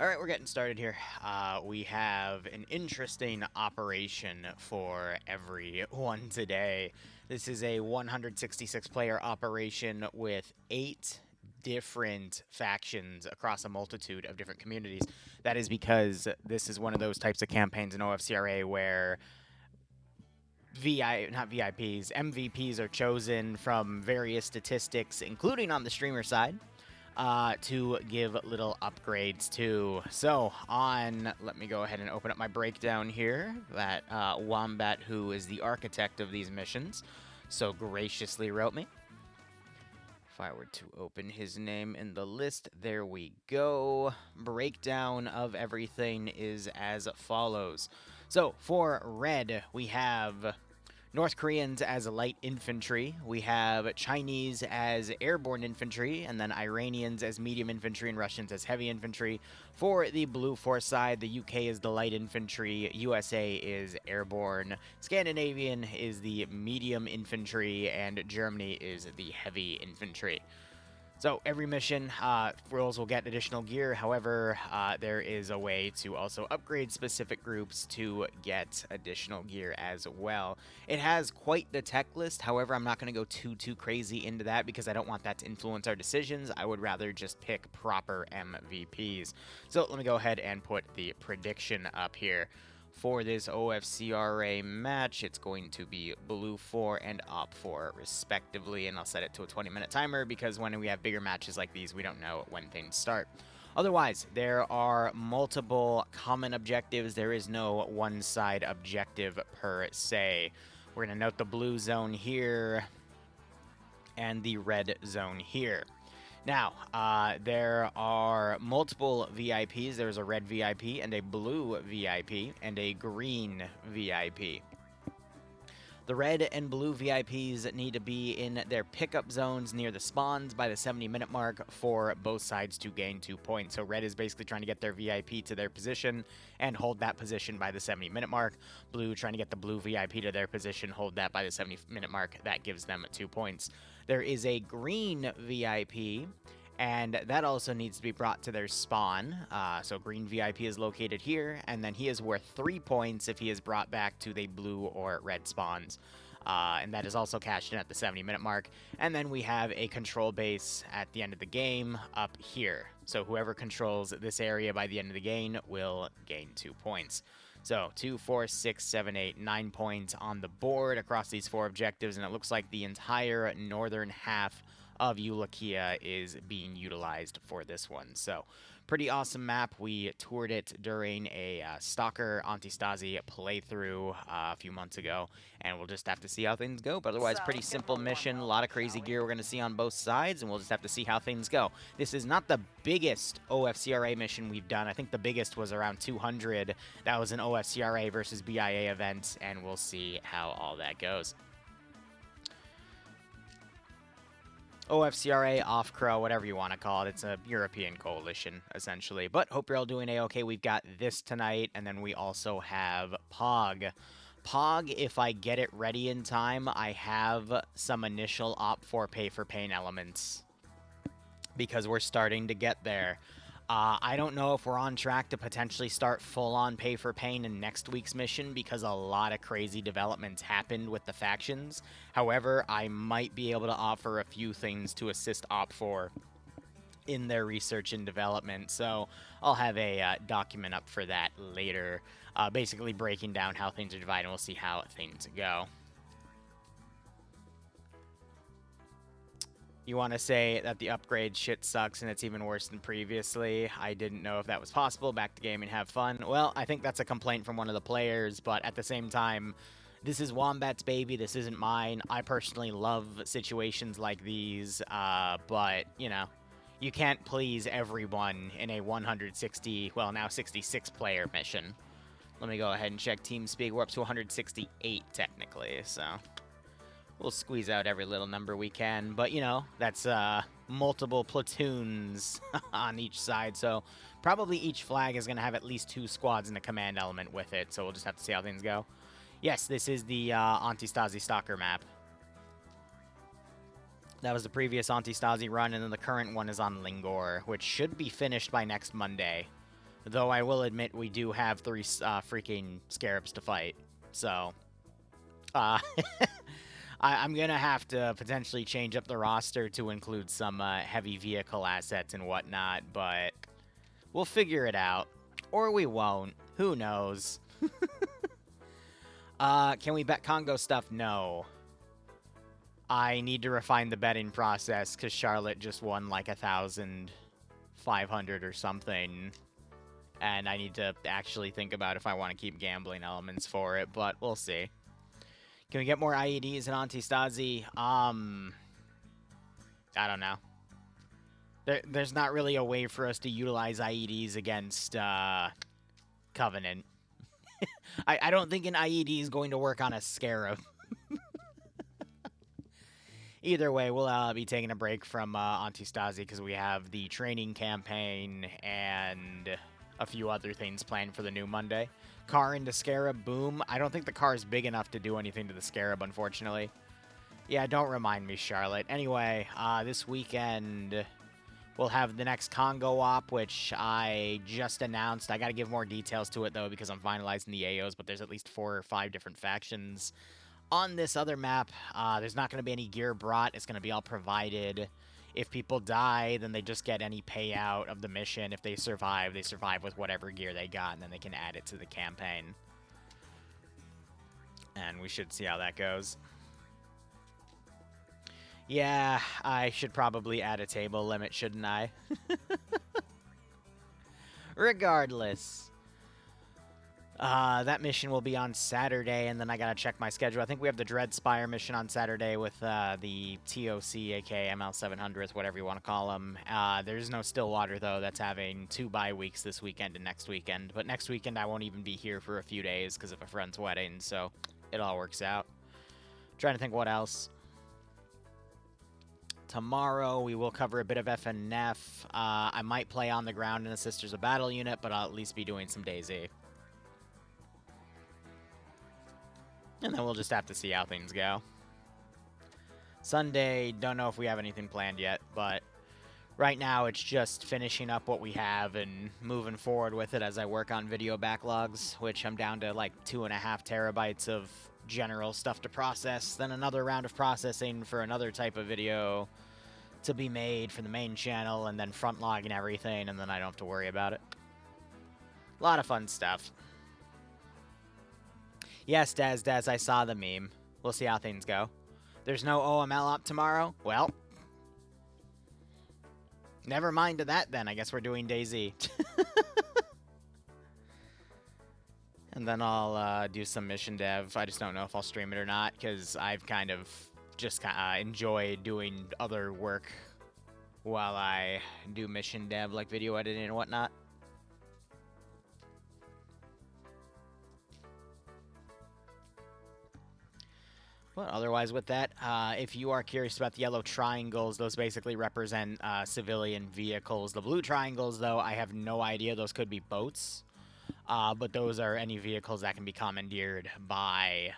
Alright, we're getting started here. We have an interesting operation for everyone today. This is a 166-player operation with 8 different factions across a multitude of different communities. That is because this is one of those types of campaigns in OFCRA where not VIPs, MVPs are chosen from various statistics, including on the streamer side, to give little upgrades to. So let me go ahead and open up my breakdown here that Wombat, who is the architect of these missions, so graciously wrote me. If I were to open his name in the list, there we go. Breakdown of everything is as follows. So for red, we have North Koreans as light infantry, we have Chinese as airborne infantry, and then Iranians as medium infantry and Russians as heavy infantry. For the blue force side, the UK is the light infantry, USA is airborne, Scandinavian is the medium infantry, and Germany is the heavy infantry. So every mission, roles will get additional gear. However, there is a way to also upgrade specific groups to get additional gear as well. It has quite the tech list. However, I'm not going to go too crazy into that because I don't want that to influence our decisions. I would rather just pick proper MVPs. So let me go ahead and put the prediction up here. For this OFCRA match, it's going to be Blue 4 and Op 4 respectively, and I'll set it to a 20-minute timer because when we have bigger matches like these, we don't know when things start. Otherwise, there are multiple common objectives. There is no one-side objective per se. We're going to note the blue zone here and the red zone here. Now, there are multiple VIPs. There's a red VIP and a blue VIP and a green VIP. The red and blue VIPs need to be in their pickup zones near the spawns by the 70-minute mark for both sides to gain 2 points. So red is basically trying to get their VIP to their position and hold that position by the 70-minute mark. Blue trying to get the blue VIP to their position, hold that by the 70-minute mark. That gives them 2 points. There is a green VIP, and that also needs to be brought to their spawn. So green VIP is located here, and then he is worth 3 points if he is brought back to the blue or red spawns. And that is also cashed in at the 70-minute mark. And then we have a control base at the end of the game up here. So whoever controls this area by the end of the game will gain 2 points. So 2, 4, 6, 7, 8, 9 points on the board across these 4 objectives, and it looks like the entire northern half of Eulakia is being utilized for this one. So pretty awesome map. We toured it during a Stalker Anti-Stasi playthrough a few months ago, and we'll just have to see how things go. But otherwise, pretty simple mission. A lot of crazy gear we're going to see on both sides, and we'll just have to see how things go. This is not the biggest OFCRA mission we've done. I think the biggest was around 200. That was an OFCRA versus BIA event, and we'll see how all that goes. OFCRA, OFCRA, whatever you want to call it. It's a European coalition, essentially. But hope you're all doing A-okay. We've got this tonight, and then we also have POG. POG, if I get it ready in time, I have some initial Op4 pay-for-pain elements, because we're starting to get there. I don't know if we're on track to potentially start full-on pay-for-pain in next week's mission because a lot of crazy developments happened with the factions. However, I might be able to offer a few things to assist Op4 in their research and development. So I'll have a document up for that later, basically breaking down how things are divided, and we'll see how things go. You want to say that the upgrade shit sucks and it's even worse than previously. I didn't know if that was possible. Back to game and have fun. Well, I think that's a complaint from one of the players, but at the same time, this is Wombat's baby. This isn't mine. I personally love situations like these, but, you know, you can't please everyone in a 160, well, now 66-player mission. Let me go ahead and check TeamSpeak. We're up to 168, technically, so we'll squeeze out every little number we can, but, you know, that's multiple platoons on each side, so probably each flag is going to have at least 2 squads in a command element with it, so we'll just have to see how things go. Yes, this is the Anti-Stasi Stalker map. That was the previous Anti-Stasi run, and then the current one is on Lingor, which should be finished by next Monday. Though I will admit we do have 3 freaking scarabs to fight. So, I'm going to have to potentially change up the roster to include some heavy vehicle assets and whatnot, but we'll figure it out. Or we won't. Who knows? Can we bet Congo stuff? No. I need to refine the betting process because Charlotte just won like 1,500 or something. And I need to actually think about if I want to keep gambling elements for it, but we'll see. Can we get more IEDs in Antistasi? I don't know. There's not really a way for us to utilize IEDs against Covenant. I don't think an IED is going to work on a Scarab. Either way, we'll be taking a break from Antistasi because we have the training campaign and a few other things planned for the new Monday. Car into Scarab, boom. I don't think the car is big enough to do anything to the Scarab, unfortunately. Yeah, don't remind me, Charlotte. Anyway, this weekend we'll have the next Congo op, which I just announced. I got to give more details to it, though, because I'm finalizing the AOs, but there's at least 4 or 5 different factions on this other map. There's not going to be any gear brought. It's going to be all provided. If people die, then they just get any payout of the mission. If they survive with whatever gear they got, and then they can add it to the campaign. And we should see how that goes. Yeah, I should probably add a table limit, shouldn't I? Regardless. That mission will be on Saturday, and then I gotta check my schedule. I think we have the Dreadspire mission on Saturday with the TOC, aka ML700s, whatever you want to call them. There's no Stillwater, though. That's having 2 bye weeks this weekend and next weekend. But next weekend I won't even be here for a few days because of a friend's wedding, so it all works out. Trying to think what else. Tomorrow we will cover a bit of FNF. I might play on the ground in a Sisters of Battle unit, but I'll at least be doing some DayZ. And then we'll just have to see how things go. Sunday, don't know if we have anything planned yet, but right now it's just finishing up what we have and moving forward with it as I work on video backlogs, which I'm down to like 2.5 terabytes of general stuff to process, then another round of processing for another type of video to be made for the main channel, and then front logging everything, and then I don't have to worry about it. A lot of fun stuff. Yes, Daz, I saw the meme. We'll see how things go. There's no OML op tomorrow? Well, never mind to that then. I guess we're doing DayZ. And then I'll do some mission dev. I just don't know if I'll stream it or not, because I've kind of just enjoyed doing other work while I do mission dev, like video editing and whatnot. But otherwise with that, if you are curious about the yellow triangles, those basically represent civilian vehicles. The blue triangles, though, I have no idea. Those could be boats. But those are any vehicles that can be commandeered by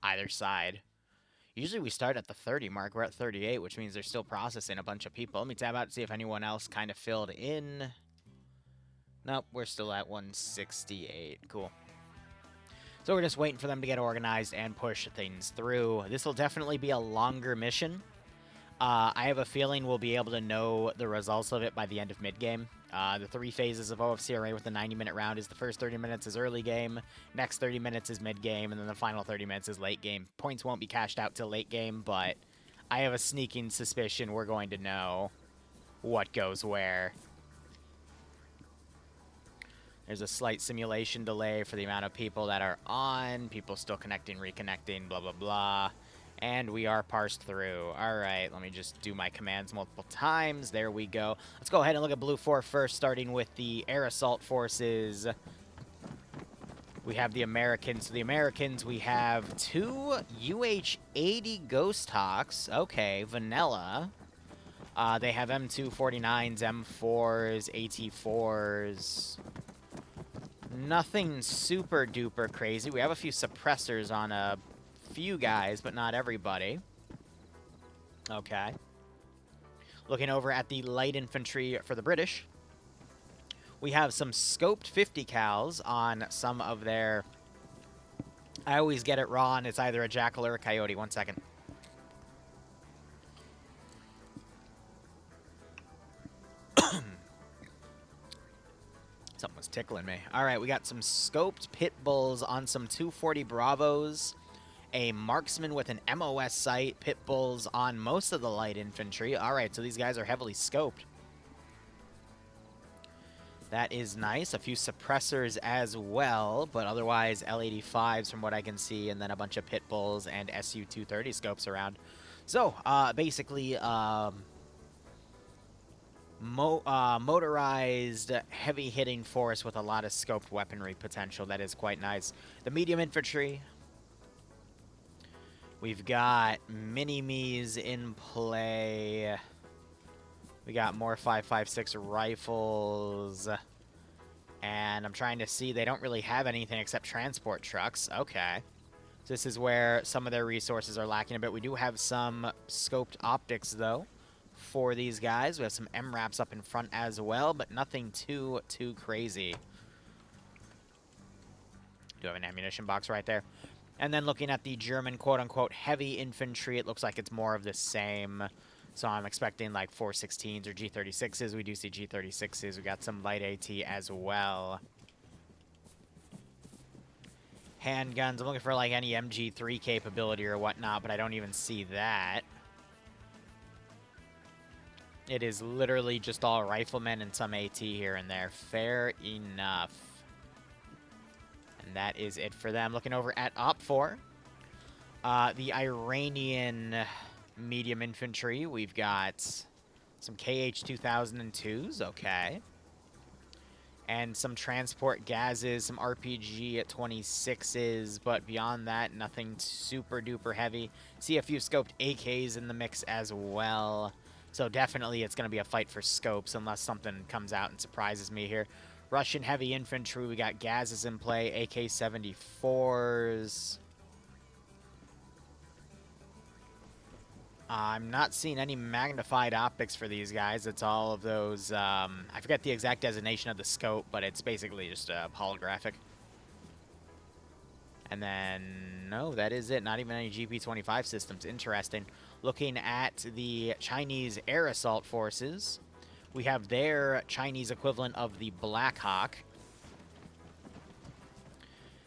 either side. Usually we start at the 30 mark. We're at 38, which means they're still processing a bunch of people. Let me tab out to see if anyone else kind of filled in. Nope, we're still at 168. Cool. So we're just waiting for them to get organized and push things through. This will definitely be a longer mission. I have a feeling we'll be able to know the results of it by the end of mid-game. The 3 phases of OFCRA with the 90-minute round is the first 30 minutes is early game, next 30 minutes is mid-game, and then the final 30 minutes is late game. Points won't be cashed out till late game, but I have a sneaking suspicion we're going to know what goes where. There's a slight simulation delay for the amount of people that are on, people still connecting, reconnecting, blah, blah, blah. And we are parsed through. All right, let me just do my commands multiple times. There we go. Let's go ahead and look at Blue 4 first, starting with the air assault forces. We have the Americans. So the Americans, we have 2 UH-80 Ghost Hawks. Okay, vanilla. They have M249s, M4s, AT4s. Nothing super duper crazy. We have a few suppressors on a few guys, but not everybody. Okay. Looking over at the light infantry for the British. We have some scoped 50 cals on some of their... I always get it wrong. It's either a jackal or a coyote. 1 second. Something was tickling me. All right, we got some scoped pit bulls on some 240 Bravos. A marksman with an MOS sight. Pit bulls on most of the light infantry. All right, so these guys are heavily scoped. That is nice. A few suppressors as well, but otherwise L85s from what I can see, and then a bunch of pit bulls and SU-230 scopes around. So, basically, motorized, heavy-hitting force with a lot of scoped weaponry potential. That is quite nice. The medium infantry. We've got mini-me's in play. We got more 5.56 rifles. And I'm trying to see, they don't really have anything except transport trucks. Okay. So this is where some of their resources are lacking a bit. We do have some scoped optics, though, for these guys. We have some MRAPs up in front as well, but nothing too crazy. Do have an ammunition box right there. And then looking at the German quote-unquote heavy infantry, it looks like it's more of the same. So I'm expecting like 416s or G36s. We do see G36s. We got some light AT as well. Handguns. I'm looking for like any MG3 capability or whatnot, but I don't even see that. It is literally just all riflemen and some AT here and there. Fair enough. And that is it for them. Looking over at OPFOR. The Iranian medium infantry. We've got some KH-2002s. Okay. And some transport gases, some RPG at 26s, but beyond that, nothing super duper heavy. See a few scoped AKs in the mix as well. So definitely it's going to be a fight for scopes unless something comes out and surprises me here. Russian heavy infantry, we got gases in play, AK-74s. I'm not seeing any magnified optics for these guys. It's all of those, I forget the exact designation of the scope, but it's basically just holographic. And then, no, that is it. Not even any GP-25 systems. Interesting. Looking at the Chinese air assault forces, we have their Chinese equivalent of the Black Hawk.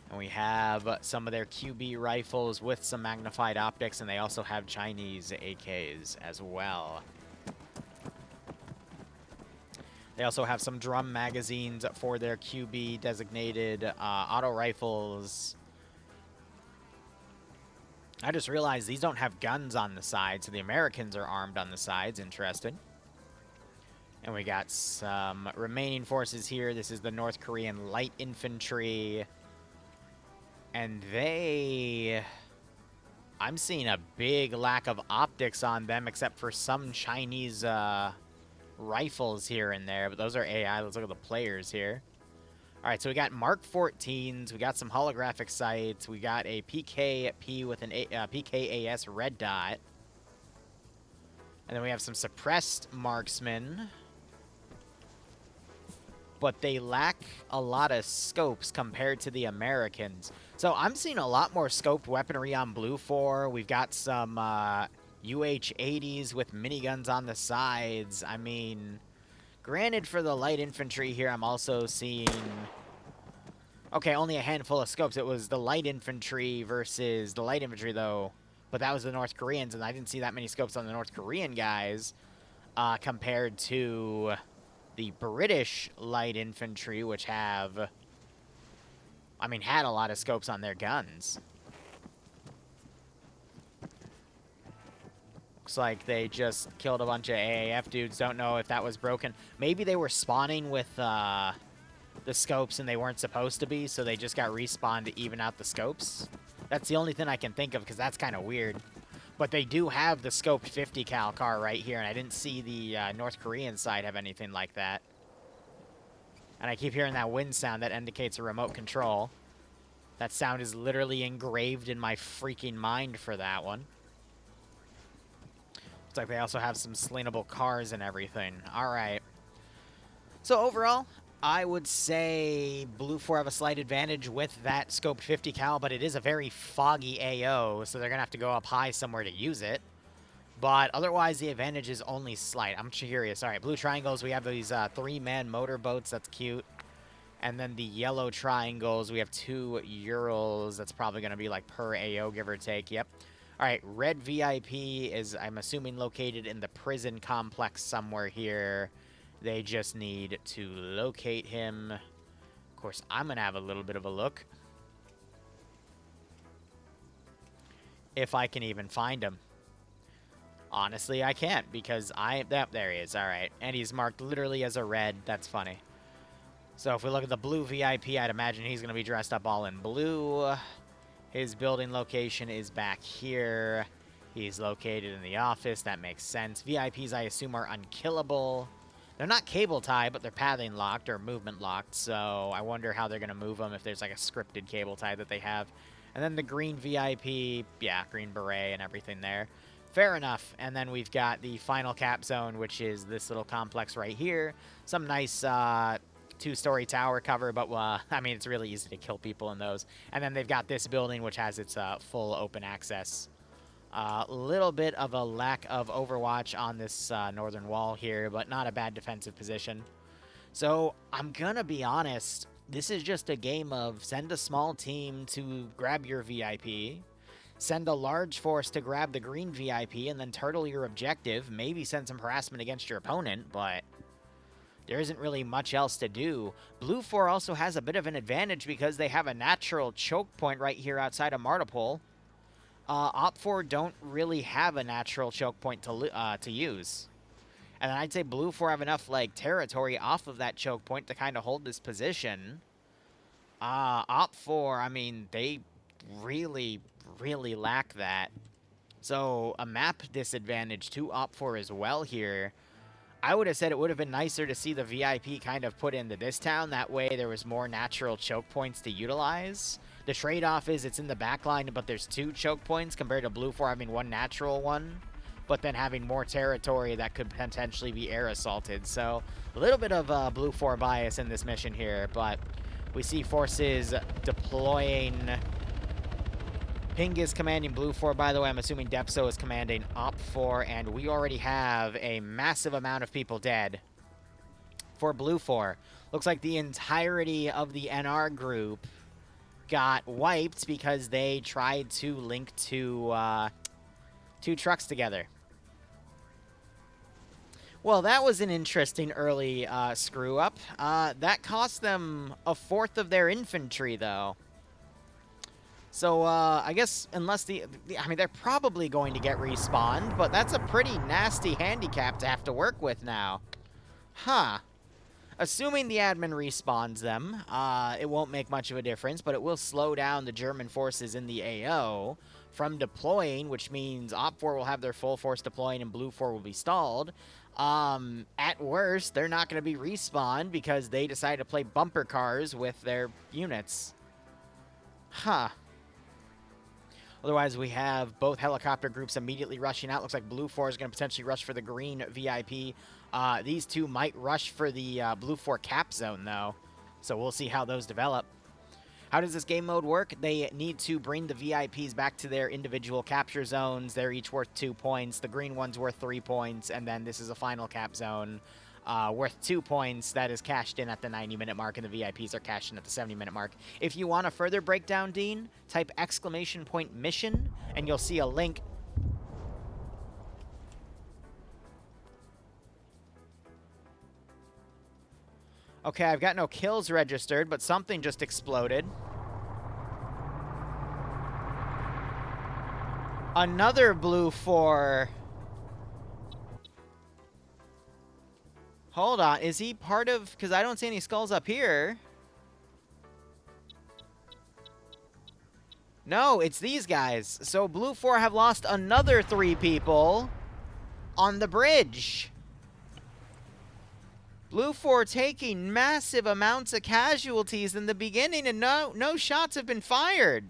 And we have some of their QB rifles with some magnified optics, and they also have Chinese AKs as well. They also have some drum magazines for their QB designated auto rifles. I just realized these don't have guns on the side, so the Americans are armed on the sides. Interesting. And we got some remaining forces here. This is the North Korean light infantry. And I'm seeing a big lack of optics on them, except for some Chinese rifles here and there. But those are AI. Let's look at the players here. All right, so we got Mark 14s. We got some holographic sights. We got a PKP with an PKAS red dot. And then we have some suppressed marksmen. But they lack a lot of scopes compared to the Americans. So I'm seeing a lot more scoped weaponry on Blue 4. We've got some UH-80s with miniguns on the sides. I mean, granted for the light infantry here, I'm also seeing... Okay, only a handful of scopes. It was the light infantry versus the light infantry, though. But that was the North Koreans, and I didn't see that many scopes on the North Korean guys compared to the British light infantry, which have, I mean, had a lot of scopes on their guns. Looks like they just killed a bunch of AAF dudes. Don't know if that was broken. Maybe they were spawning with the scopes and they weren't supposed to be, so they just got respawned to even out the scopes. That's the only thing I can think of, because that's kind of weird. But they do have the scoped 50 cal car right here, and I didn't see the North Korean side have anything like that. And I keep hearing that wind sound that indicates a remote control. That sound is literally engraved in my freaking mind for that one. Looks like they also have some slayable cars and everything. All right. So overall, I would say Blue 4 have a slight advantage with that scoped 50 cal, but it is a very foggy AO, so they're going to have to go up high somewhere to use it. But otherwise, the advantage is only slight. I'm curious. All right, blue triangles, we have these 3-man motor boats. That's cute. And then the yellow triangles, we have 2 Urals. That's probably going to be like per AO, give or take. Yep. All right, red VIP is, I'm assuming, located in the prison complex somewhere here. They just need to locate him. Of course, I'm going to have a little bit of a look. If I can even find him. Honestly, I can't because there he is. All right. And he's marked literally as a red. That's funny. So if we look at the blue VIP, I'd imagine he's going to be dressed up all in blue. His building location is back here. He's located in the office. That makes sense. VIPs, I assume, are unkillable. They're not cable tie, but they're pathing locked or movement locked. So I wonder how they're going to move them if there's like a scripted cable tie that they have. And then the green VIP, yeah, green beret and everything there. Fair enough. And then we've got the final cap zone, which is this little complex right here. Some nice 2-story tower cover, but I mean, it's really easy to kill people in those. And then they've got this building, which has its full open access. A little bit of a lack of overwatch on this northern wall here, but not a bad defensive position. So I'm going to be honest. This is just a game of send a small team to grab your VIP. Send a large force to grab the green VIP and then turtle your objective. Maybe send some harassment against your opponent, but there isn't really much else to do. Blue 4 also has a bit of an advantage because they have a natural choke point right here outside of Martipole. Op 4 don't really have a natural choke point to use. And then I'd say Blue 4 have enough like territory off of that choke point to kind of hold this position. Op 4, I mean, they really lack that. So a map disadvantage to Op 4 as well here. I would have said it would have been nicer to see the VIP kind of put into this town. That way there was more natural choke points to utilize. The trade-off is it's in the back line, but there's 2 choke points compared to Blue 4 having 1 natural one, but then having more territory that could potentially be air assaulted. So a little bit of Blue 4 bias in this mission here, but we see forces deploying. Ping is commanding Blue 4, by the way. I'm assuming Depso is commanding Op 4, and we already have a massive amount of people dead for Blue 4. Looks like the entirety of the NR group got wiped because they tried to link 2 trucks together. Well, that was an interesting early screw-up. That cost them a 1/4 of their infantry, though. So, I guess unless I mean, they're probably going to get respawned, but that's a pretty nasty handicap to have to work with now. Huh. Assuming the admin respawns them, it won't make much of a difference, but it will slow down the German forces in the AO from deploying, which means Op 4 will have their full force deploying and Blue 4 will be stalled. At worst, they're not going to be respawned because they decided to play bumper cars with their units. Huh. Otherwise, we have both helicopter groups immediately rushing out. Looks like Blue 4 is going to potentially rush for the green VIP. These 2 might rush for the Blue 4 cap zone, though. So we'll see how those develop. How does this game mode work? They need to bring the VIPs back to their individual capture zones. They're each worth 2 points. The green one's worth 3 points. And then this is a final cap zone worth 2 points. That is cashed in at the 90-minute mark, and the VIPs are cashed in at the 70-minute mark. If you want a further breakdown, Dean, type !mission, and you'll see a link. Okay, I've got no kills registered, but something just exploded. Another Blue 4... Hold on, is he part of... Because I don't see any skulls up here. No, it's these guys. So Blue 4 have lost another 3 people on the bridge. Blue 4 taking massive amounts of casualties in the beginning, and no shots have been fired.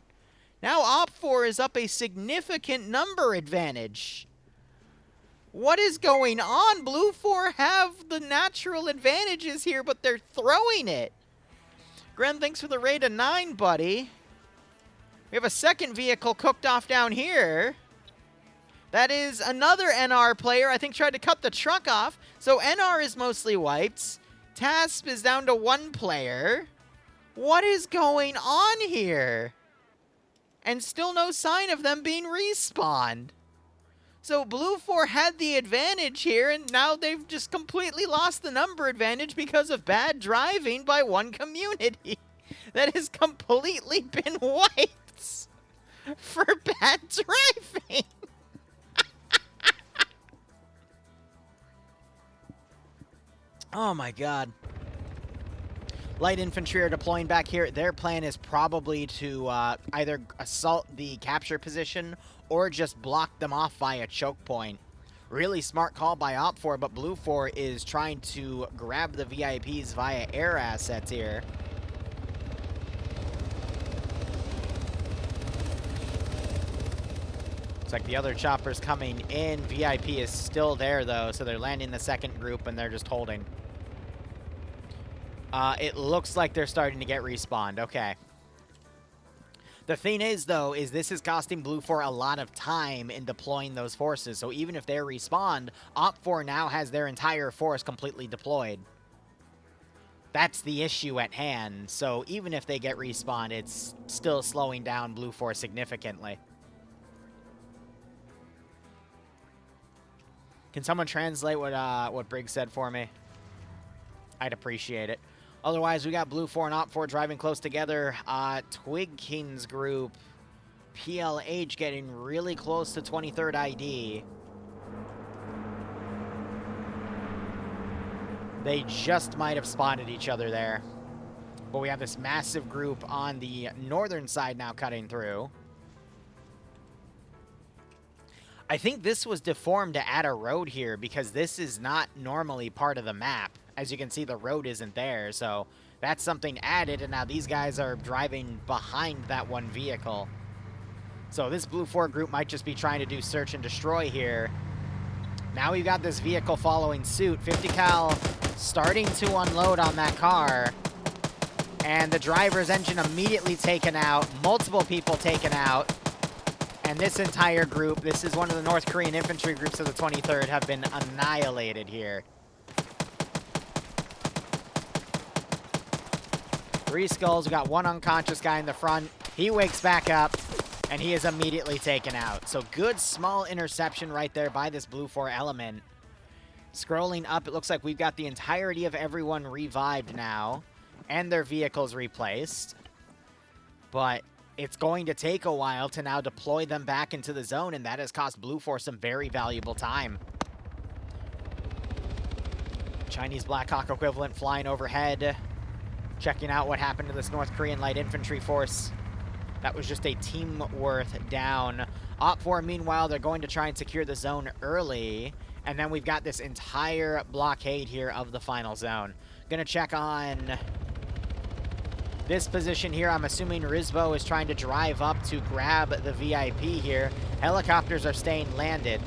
Now Op 4 is up a significant number advantage. What is going on? Blue 4 have the natural advantages here, but they're throwing it. Gren, thanks for the raid of 9, buddy. We have a second vehicle cooked off down here. That is another NR player. I think tried to cut the truck off. So NR is mostly wiped. TASP is down to 1 player. What is going on here? And still no sign of them being respawned. So Blue 4 had the advantage here, and now they've just completely lost the number advantage because of bad driving by one community that has completely been wiped for bad driving. Oh my god. Light infantry are deploying back here. Their plan is probably to either assault the capture position or just block them off via choke point. Really smart call by OFCRA, but Blue 4 is trying to grab the VIPs via air assets here. Looks like the other chopper's coming in. VIP is still there, though, so they're landing the second group, and they're just holding. It looks like they're starting to get respawned. Okay. The thing is, though, is this is costing Blue 4 a lot of time in deploying those forces. So even if they're respawned, OFCRA now has their entire force completely deployed. That's the issue at hand. So even if they get respawned, it's still slowing down Blue 4 significantly. Can someone translate what Briggs said for me? I'd appreciate it. Otherwise, we got Blue 4 and OFCRA driving close together. Twig King's group, PLH getting really close to 23rd ID. They just might have spotted each other there. But we have this massive group on the northern side now cutting through. I think this was deformed to add a road here because this is not normally part of the map. As you can see, the road isn't there, so that's something added, and now these guys are driving behind that one vehicle. So this Blue 4 group might just be trying to do search and destroy here. Now we've got this vehicle following suit. 50 cal starting to unload on that car, and the driver's engine immediately taken out, multiple people taken out, and this entire group, this is one of the North Korean infantry groups of the 23rd, have been annihilated here. 3 skulls. We got one unconscious guy in the front. He wakes back up, and he is immediately taken out. So good small interception right there by this Blue 4 element. Scrolling up, it looks like we've got the entirety of everyone revived now, and their vehicles replaced. But it's going to take a while to now deploy them back into the zone, and that has cost Blue 4 some very valuable time. Chinese Black Hawk equivalent flying overhead. Checking out what happened to this North Korean light infantry force. That was just a team worth down. OFCRA, meanwhile, they're going to try and secure the zone early. And then we've got this entire blockade here of the final zone. Gonna check on this position here. I'm assuming Rizbo is trying to drive up to grab the VIP here. Helicopters are staying landed.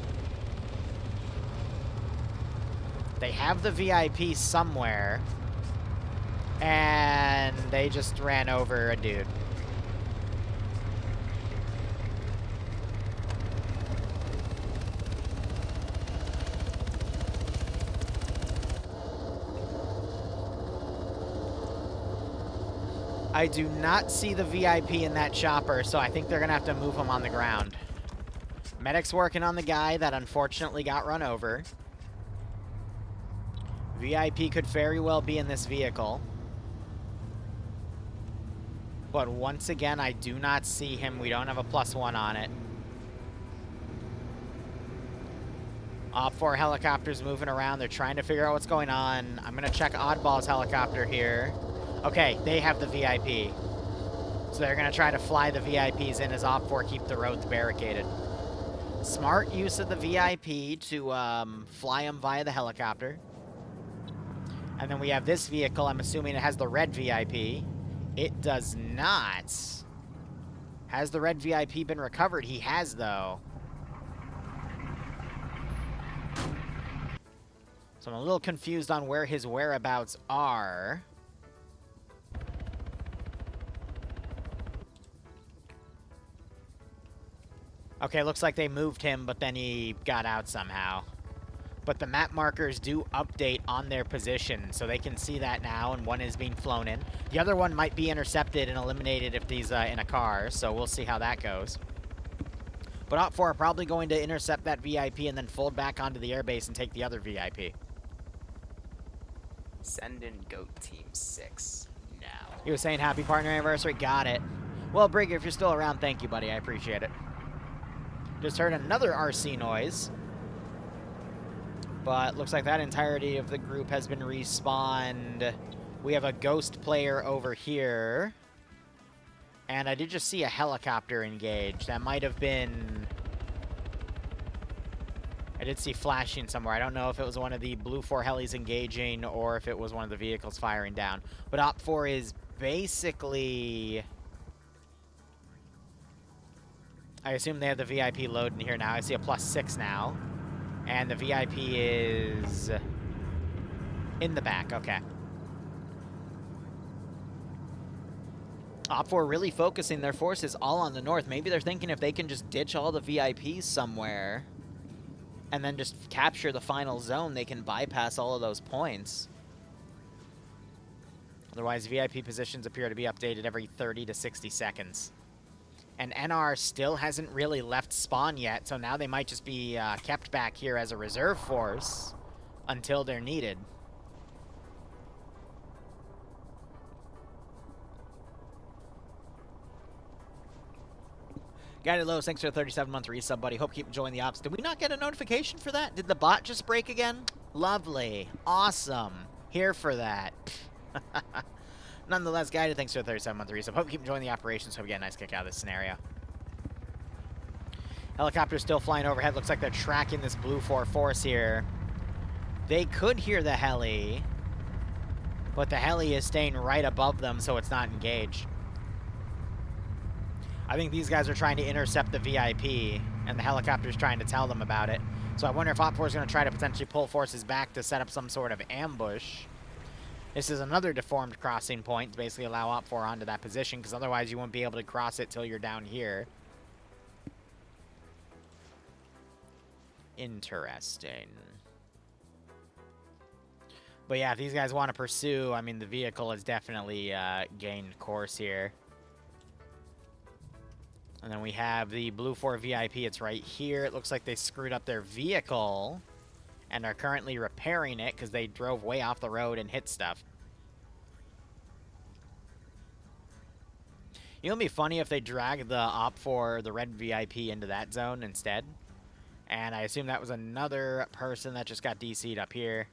They have the VIP somewhere. And they just ran over a dude. I do not see the VIP in that chopper, so I think they're going to have to move him on the ground. Medic's working on the guy that unfortunately got run over. VIP could very well be in this vehicle. But once again, I do not see him. We don't have a +1 on it. OFCRA helicopters moving around. They're trying to figure out what's going on. I'm going to check Oddball's helicopter here. Okay, they have the VIP. So they're going to try to fly the VIPs in as OFCRA keep the roads barricaded. Smart use of the VIP to fly them via the helicopter. And then we have this vehicle. I'm assuming it has the red VIP. It does not. Has the red VIP been recovered? He has, though. So I'm a little confused on where his whereabouts are. Okay, looks like they moved him, but then he got out somehow. But the map markers do update on their position, so they can see that now, and one is being flown in. The other one might be intercepted and eliminated if he's in a car, so we'll see how that goes. But OPFOR are probably going to intercept that VIP and then fold back onto the airbase and take the other VIP. Send in GOAT Team 6 now. He was saying happy partner anniversary. Got it. Well, Brigger, if you're still around, thank you, buddy. I appreciate it. Just heard another RC noise. But looks like that entirety of the group has been respawned. We have a ghost player over here. And I did just see a helicopter engage. That might have been... I did see flashing somewhere. I don't know if it was one of the Blue 4 helis engaging or if it was one of the vehicles firing down. But OPFOR is basically... I assume they have the VIP load in here now. I see a +6 now. And the VIP is in the back. Okay. OPFOR really focusing their forces all on the north. Maybe they're thinking if they can just ditch all the VIPs somewhere and then just capture the final zone, they can bypass all of those points. Otherwise, VIP positions appear to be updated every 30 to 60 seconds. And NR still hasn't really left spawn yet, so now they might just be kept back here as a reserve force until they're needed. Guided Low, thanks for the 37-month resub, buddy. Hope you keep enjoying the ops. Did we not get a notification for that? Did the bot just break again? Lovely. Awesome. Here for that. Nonetheless, Guided, thanks for the 37-month resub. Hope you keep enjoying the operations. Hope you get a nice kick out of this scenario. Helicopter's still flying overhead. Looks like they're tracking this Blue 4 force here. They could hear the heli, but the heli is staying right above them, so it's not engaged. I think these guys are trying to intercept the VIP, and the helicopter's trying to tell them about it. So I wonder if OPFOR is going to try to potentially pull forces back to set up some sort of ambush. This is another deformed crossing point to basically allow OPFOR onto that position, because otherwise you won't be able to cross it till you're down here. Interesting. But yeah, if these guys want to pursue, I mean, the vehicle has definitely gained course here. And then we have the Blue 4 VIP. It's right here. It looks like they screwed up their vehicle and are currently repairing it because they drove way off the road and hit stuff. You know, it'd be funny if they dragged the OPFOR, the red VIP, into that zone instead. And I assume that was another person that just got DC'd up here.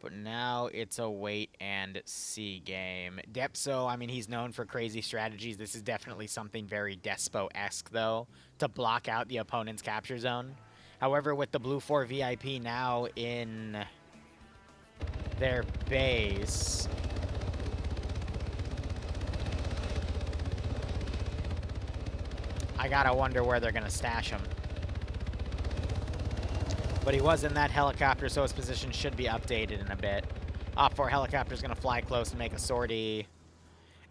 But now it's a wait and see game. Depso, I mean, he's known for crazy strategies. This is definitely something very Despo-esque, though, to block out the opponent's capture zone. However, with the Blue 4 VIP now in their base, I gotta wonder where they're gonna stash him. But he was in that helicopter, so his position should be updated in a bit. OPFOR helicopter is going to fly close and make a sortie.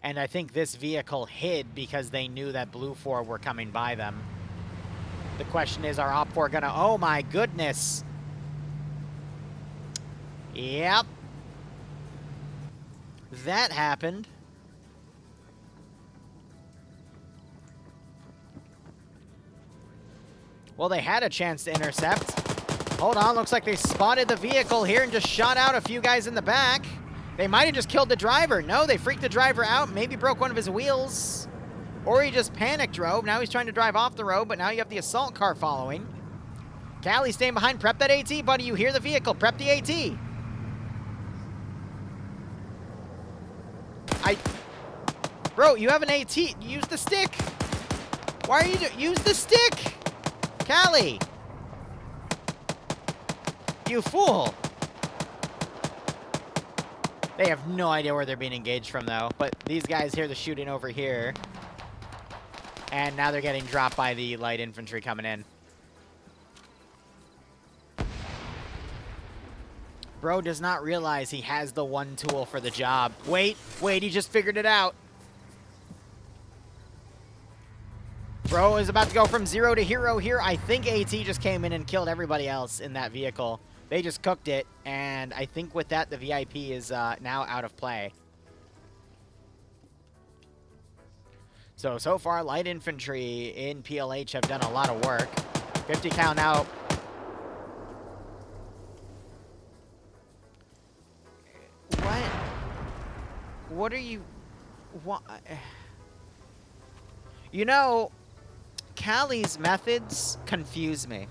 And I think this vehicle hid because they knew that Blue 4 were coming by them. The question is, are OPFOR going to... Oh, my goodness. Yep. That happened. Well, they had a chance to intercept. Hold on, looks like they spotted the vehicle here and just shot out a few guys in the back. They might have just killed the driver. No, they freaked the driver out, maybe broke one of his wheels. Or he just panic drove. Now he's trying to drive off the road, but now you have the assault car following. Callie staying behind. Prep that AT, buddy. You hear the vehicle. Prep the AT. Bro, you have an AT. Use the stick. Why are you use the stick? Callie. You fool! They have no idea where they're being engaged from, though. But these guys hear the shooting over here. And now they're getting dropped by the light infantry coming in. Bro does not realize he has the one tool for the job. Wait, he just figured it out. Bro is about to go from 0 to hero here. I think AT just came in and killed everybody else in that vehicle. They just cooked it, and I think with that, the VIP is now out of play. So far, light infantry in PLH have done a lot of work. 50 cal now. What are you... What? You know, Callie's methods confuse me.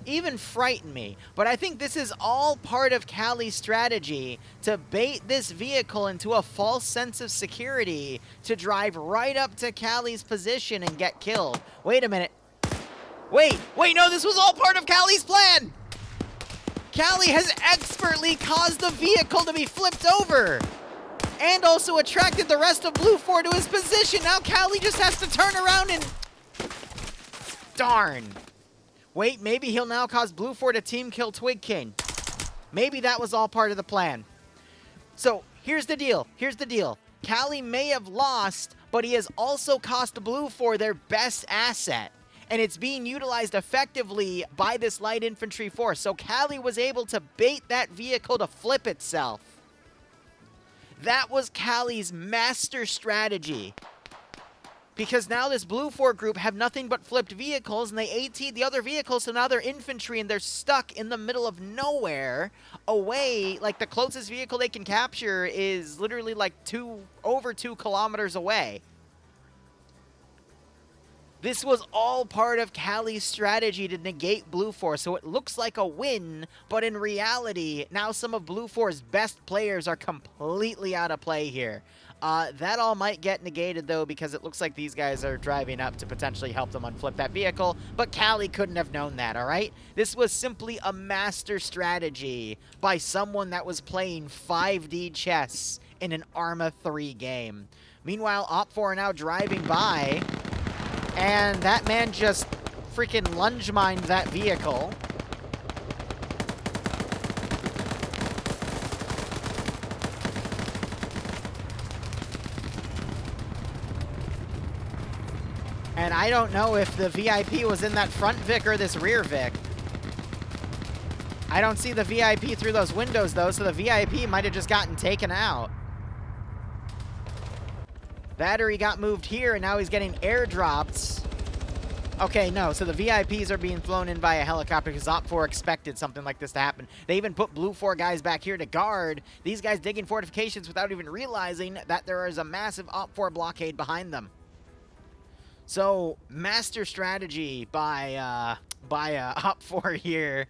Even frighten me. But I think this is all part of Callie's strategy to bait this vehicle into a false sense of security to drive right up to Callie's position and get killed. Wait a minute. Wait, no, this was all part of Callie's plan! Callie has expertly caused the vehicle to be flipped over! And also attracted the rest of Blue 4 to his position. Now Callie just has to turn around and... Darn. Wait, maybe he'll now cause Blue 4 to team kill Twig King. Maybe that was all part of the plan. So, here's the deal. Callie may have lost, but he has also cost Blue 4 their best asset. And it's being utilized effectively by this light infantry force. So Callie was able to bait that vehicle to flip itself. That was Callie's master strategy. Because now this Blue 4 group have nothing but flipped vehicles, and they AT'd the other vehicles, so now they're infantry, and they're stuck in the middle of nowhere, away. Like, the closest vehicle they can capture is literally, like, over 2 kilometers away. This was all part of Callie's strategy to negate Blue 4, so it looks like a win, but in reality, now some of Blue 4's best players are completely out of play here. That all might get negated, though, because it looks like these guys are driving up to potentially help them unflip that vehicle, but Callie couldn't have known that, all right? This was simply a master strategy by someone that was playing 5D chess in an Arma 3 game. Meanwhile, Op4 are now driving by, and that man just freaking lunge-mined that vehicle. And I don't know if the VIP was in that front Vic or this rear Vic. I don't see the VIP through those windows, though, so the VIP might have just gotten taken out. Battery got moved here, and now he's getting airdropped. Okay, no, so the VIPs are being flown in by a helicopter because Op4 expected something like this to happen. They even put Blue 4 guys back here to guard these guys digging fortifications without even realizing that there is a massive Op4 blockade behind them. So, master strategy by Op4 here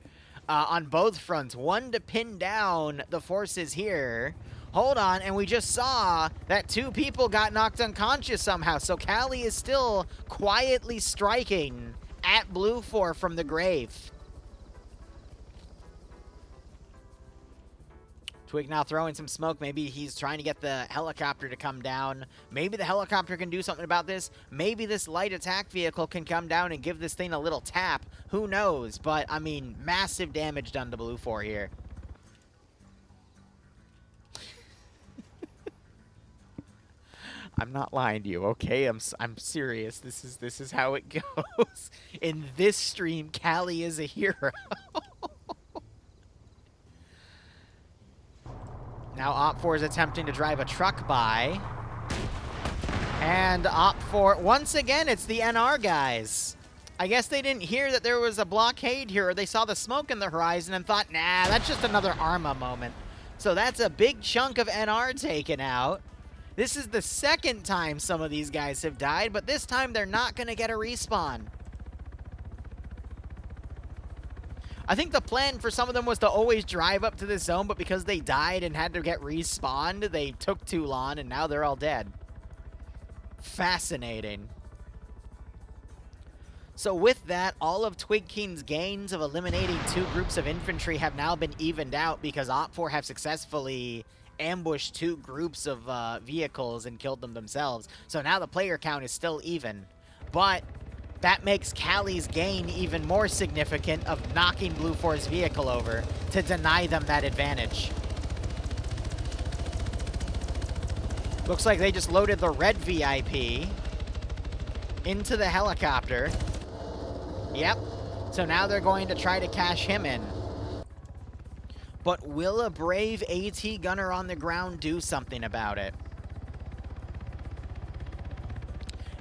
on both fronts. One, to pin down the forces here. Hold on, and we just saw that 2 people got knocked unconscious somehow. So Callie is still quietly striking at Blue 4 from the grave. Twig now throwing some smoke. Maybe he's trying to get the helicopter to come down. Maybe the helicopter can do something about this. Maybe this light attack vehicle can come down and give this thing a little tap. Who knows? But, I mean, massive damage done to Blue 4 here. I'm not lying to you, okay? I'm serious. This is how it goes. In this stream, Callie is a hero. Now Op4 is attempting to drive a truck by. And Op4, once again, it's the NR guys. I guess they didn't hear that there was a blockade here, or they saw the smoke in the horizon and thought, nah, that's just another Arma moment. So that's a big chunk of NR taken out. This is the second time some of these guys have died, but this time they're not going to get a respawn. I think the plan for some of them was to always drive up to this zone, but because they died and had to get respawned, they took too long, and now they're all dead. Fascinating. So with that, all of Twig King's gains of eliminating 2 groups of infantry have now been evened out because Op4 have successfully ambushed 2 groups of vehicles and killed them themselves. So now the player count is still even. But that makes Callie's gain even more significant of knocking Blue 4's vehicle over to deny them that advantage. Looks like they just loaded the red VIP into the helicopter. Yep. So now they're going to try to cash him in. But will a brave AT gunner on the ground do something about it?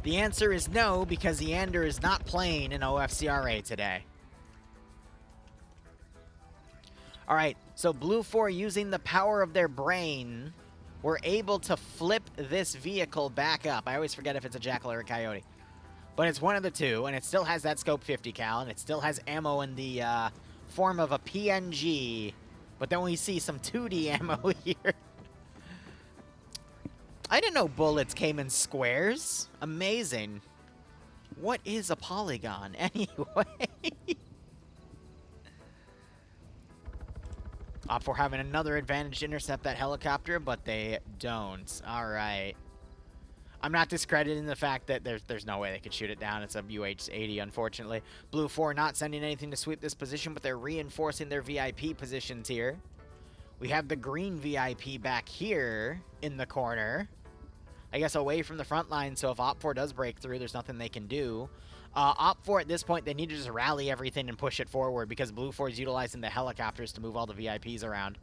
The answer is no, because Eander is not playing in OFCRA today. All right, so Blue 4, using the power of their brain, were able to flip this vehicle back up. I always forget if it's a Jackal or a Coyote. But it's one of the two, and it still has that scope 50 cal, and it still has ammo in the form of a PNG. But then we see some 2D ammo here. I didn't know bullets came in squares. Amazing. What is a polygon, anyway? OPFOR having another advantage to intercept that helicopter, but they don't. All right. I'm not discrediting the fact that there's no way they could shoot it down. It's a UH-80, unfortunately. Blue 4 not sending anything to sweep this position, but they're reinforcing their VIP positions here. We have the green VIP back here in the corner. I guess away from the front line, so if OPFOR does break through, there's nothing they can do. OPFOR at this point, they need to just rally everything and push it forward because Blue 4 is utilizing the helicopters to move all the VIPs around.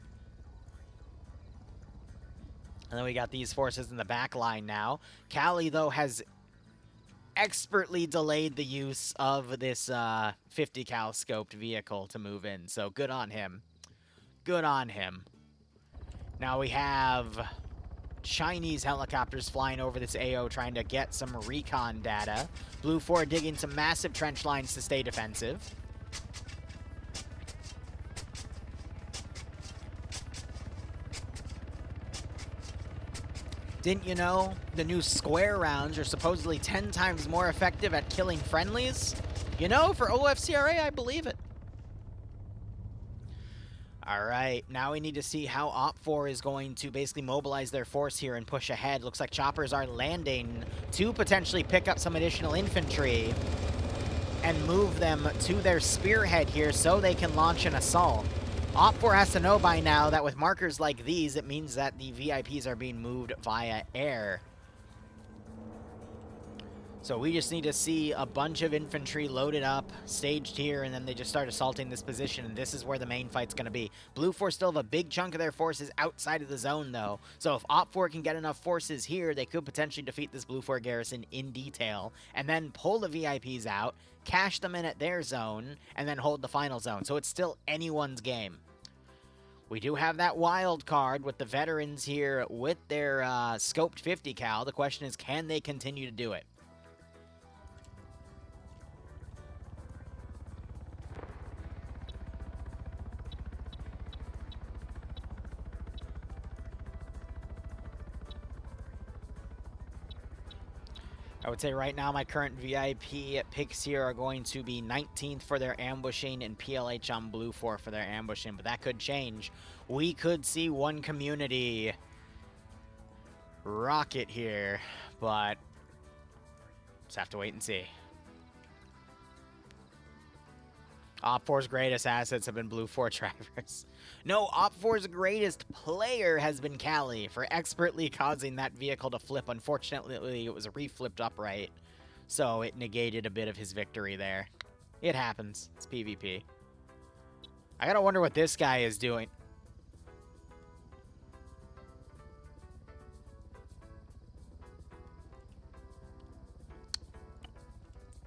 And then we got these forces in the back line now. Callie, though, has expertly delayed the use of this 50 cal scoped vehicle to move in, so good on him. Good on him. Now we have Chinese helicopters flying over this AO trying to get some recon data. Blue 4 digging some massive trench lines to stay defensive. Didn't you know the new square rounds are supposedly 10 times more effective at killing friendlies? You know, for OFCRA, I believe it. All right, now we need to see how OPFOR is going to basically mobilize their force here and push ahead. Looks like choppers are landing to potentially pick up some additional infantry and move them to their spearhead here so they can launch an assault. OPFOR has to know by now that with markers like these, it means that the VIPs are being moved via air. So we just need to see a bunch of infantry loaded up, staged here, and then they just start assaulting this position, and this is where the main fight's going to be. Blue 4 still have a big chunk of their forces outside of the zone, though. So if OPFOR can get enough forces here, they could potentially defeat this Blue 4 garrison in detail, and then pull the VIPs out, cash them in at their zone, and then hold the final zone. So it's still anyone's game. We do have that wild card with the veterans here with their scoped 50 cal. The question is, can they continue to do it? I would say right now my current VIP picks here are going to be 19th for their ambushing and PLH on Blue 4 for their ambushing, but that could change. We could see one community rocket here, but just have to wait and see. OPFOR's greatest assets have been Blue 4 drivers. No, OPFOR's greatest player has been Callie for expertly causing that vehicle to flip. Unfortunately, it was reflipped upright, so it negated a bit of his victory there. It happens. It's PvP. I gotta wonder what this guy is doing.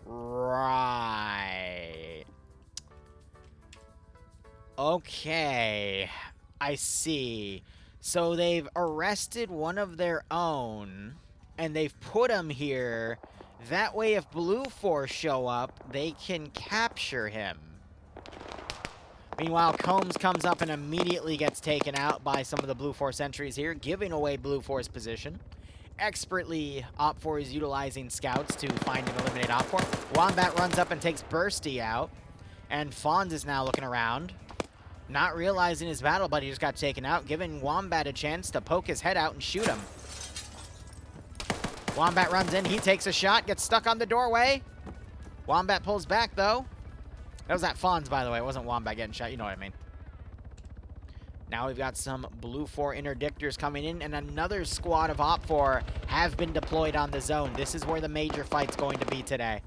Right. Okay, I see. So they've arrested one of their own, and they've put him here. That way, if Blue 4 show up, they can capture him. Meanwhile, Combs comes up and immediately gets taken out by some of the Blue 4 sentries here, giving away Blue 4's position. Expertly, OPFOR is utilizing scouts to find and eliminate OPFOR. Wombat runs up and takes Bursty out, and Fonz is now looking around. Not realizing his battle buddy just got taken out, giving Wombat a chance to poke his head out and shoot him. Wombat runs in, he takes a shot, gets stuck on the doorway. Wombat pulls back, though. That was that Fonz, by the way. It wasn't Wombat getting shot. You know what I mean. Now we've got some Blue 4 interdictors coming in, and another squad of Op 4 have been deployed on the zone. This is where the major fight's going to be today.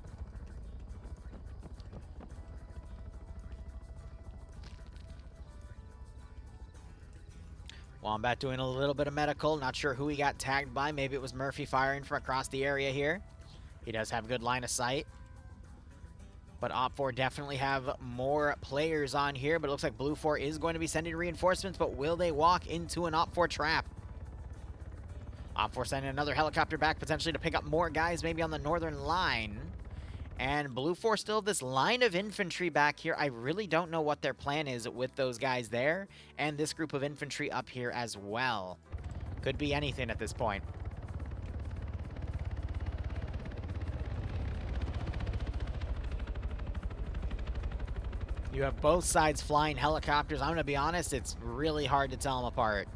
Wombat doing a little bit of medical. Not sure who he got tagged by. Maybe it was Murphy firing from across the area here. He does have good line of sight. But Op 4 definitely have more players on here. But it looks like Blue 4 is going to be sending reinforcements. But will they walk into an Op 4 trap? Op 4 sending another helicopter back potentially to pick up more guys maybe on the northern line. And Blue 4 still this line of infantry back here. I really don't know what their plan is with those guys there. And this group of infantry up here as well. Could be anything at this point. You have both sides flying helicopters. I'm going to be honest, it's really hard to tell them apart.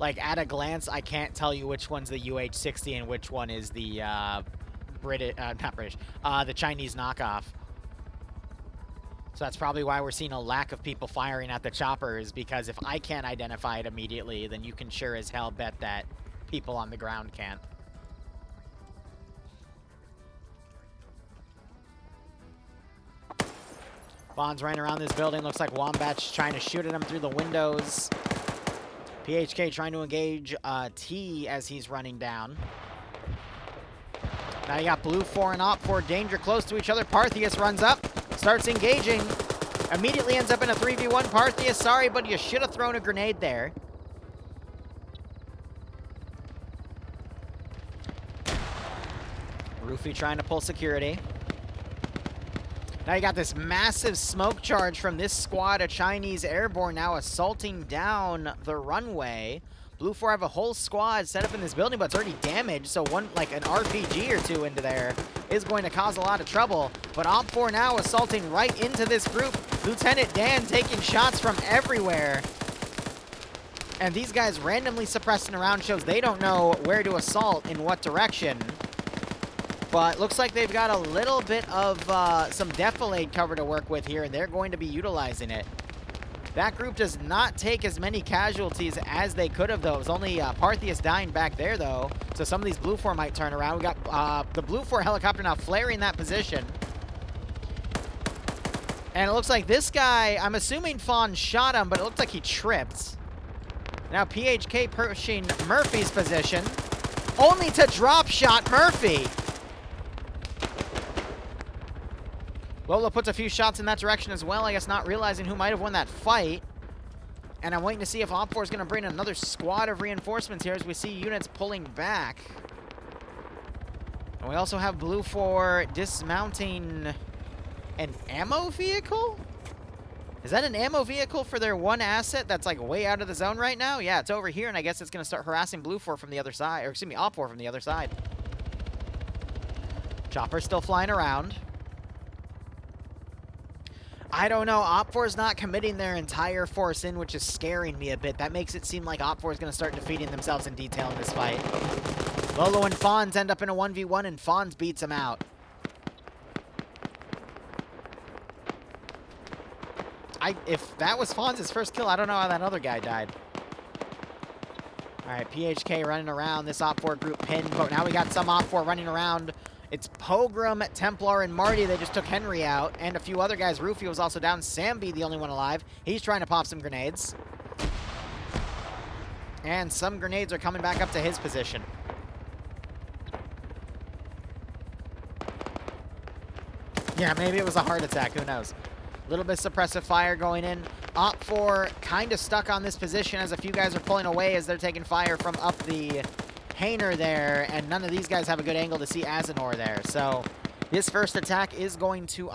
Like, at a glance, I can't tell you which one's the UH-60 and which one is the the Chinese knockoff. So that's probably why we're seeing a lack of people firing at the choppers, because if I can't identify it immediately, then you can sure as hell bet that people on the ground can't. Bond's running around this building. Looks like Wombat's trying to shoot at him through the windows. PHK trying to engage T as he's running down. Now you got Blue 4 and Op 4 danger close to each other. Parthius runs up, starts engaging. Immediately ends up in a 3v1. Parthius, sorry, but you should have thrown a grenade there. Roofy trying to pull security. Now you got this massive smoke charge from this squad of Chinese airborne now assaulting down the runway. Blue 4 have a whole squad set up in this building, but it's already damaged, so one, like an RPG or two into there is going to cause a lot of trouble. But Op 4 now assaulting right into this group. Lieutenant Dan taking shots from everywhere. And these guys randomly suppressing around shows they don't know where to assault in what direction. But looks like they've got a little bit of some defilade cover to work with here, and they're going to be utilizing it. That group does not take as many casualties as they could have, though. It was only Parthius dying back there, though. So some of these Blue 4 might turn around. We got the Blue 4 helicopter now flaring that position. And it looks like this guy, I'm assuming Fawn shot him, but it looked like he tripped. Now PHK pushing Murphy's position, only to drop shot Murphy. Lola puts a few shots in that direction as well, I guess not realizing who might have won that fight. And I'm waiting to see if Op 4 is going to bring another squad of reinforcements here as we see units pulling back. And we also have Blue 4 dismounting an ammo vehicle? Is that an ammo vehicle for their one asset that's like way out of the zone right now? Yeah, it's over here, and I guess it's going to start harassing Blue 4 from the other side, or excuse me, Op 4 from the other side. Chopper's still flying around. I don't know. Op 4 is not committing their entire force in, which is scaring me a bit. That makes it seem like Op 4 is going to start defeating themselves in detail in this fight. Lolo and Fonz end up in a 1v1, and Fonz beats him out. If that was Fonz's first kill, I don't know how that other guy died. All right, PHK running around. This Op 4 group pinned, but now we got some Op 4 running around. It's Pogrom, Templar, and Marty. They just took Henry out, and a few other guys. Rufio was also down. Samby, the only one alive. He's trying to pop some grenades. And some grenades are coming back up to his position. Yeah, maybe it was a heart attack. Who knows? A little bit of suppressive fire going in. Op 4 kind of stuck on this position as a few guys are pulling away as they're taking fire from up the Hainer there, and none of these guys have a good angle to see Azenor there. So this first attack is going to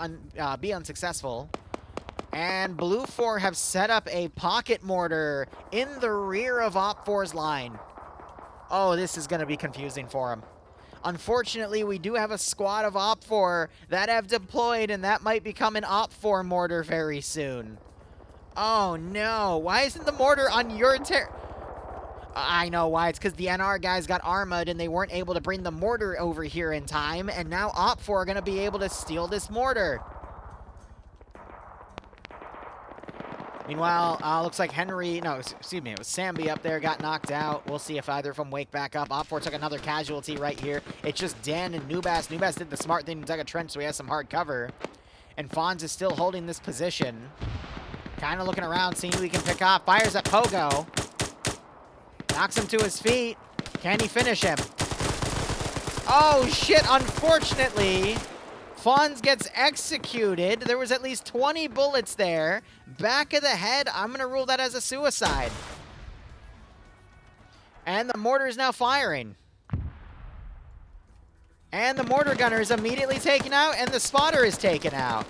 be unsuccessful. And Blue 4 have set up a pocket mortar in the rear of Op 4's line. Oh, this is going to be confusing for him. Unfortunately, we do have a squad of Op 4 that have deployed, and that might become an Op 4 mortar very soon. Oh, no. Why isn't the mortar on your I know why. It's because the NR guys got armored and they weren't able to bring the mortar over here in time, and now OPFOR are going to be able to steal this mortar. Meanwhile, looks like Henry, no, excuse me, it was Sambi up there, got knocked out. We'll see if either of them wake back up. OPFOR took another casualty right here. It's just Dan and Nubas. Nubas did the smart thing and dug a trench, so he has some hard cover. And Fonz is still holding this position. Kind of looking around, seeing who he can pick off. Fires at Pogo. Knocks him to his feet. Can he finish him? Oh, shit, unfortunately, Fonz gets executed. There was at least 20 bullets there. Back of the head, I'm going to rule that as a suicide. And the mortar is now firing. And the mortar gunner is immediately taken out, and the spotter is taken out.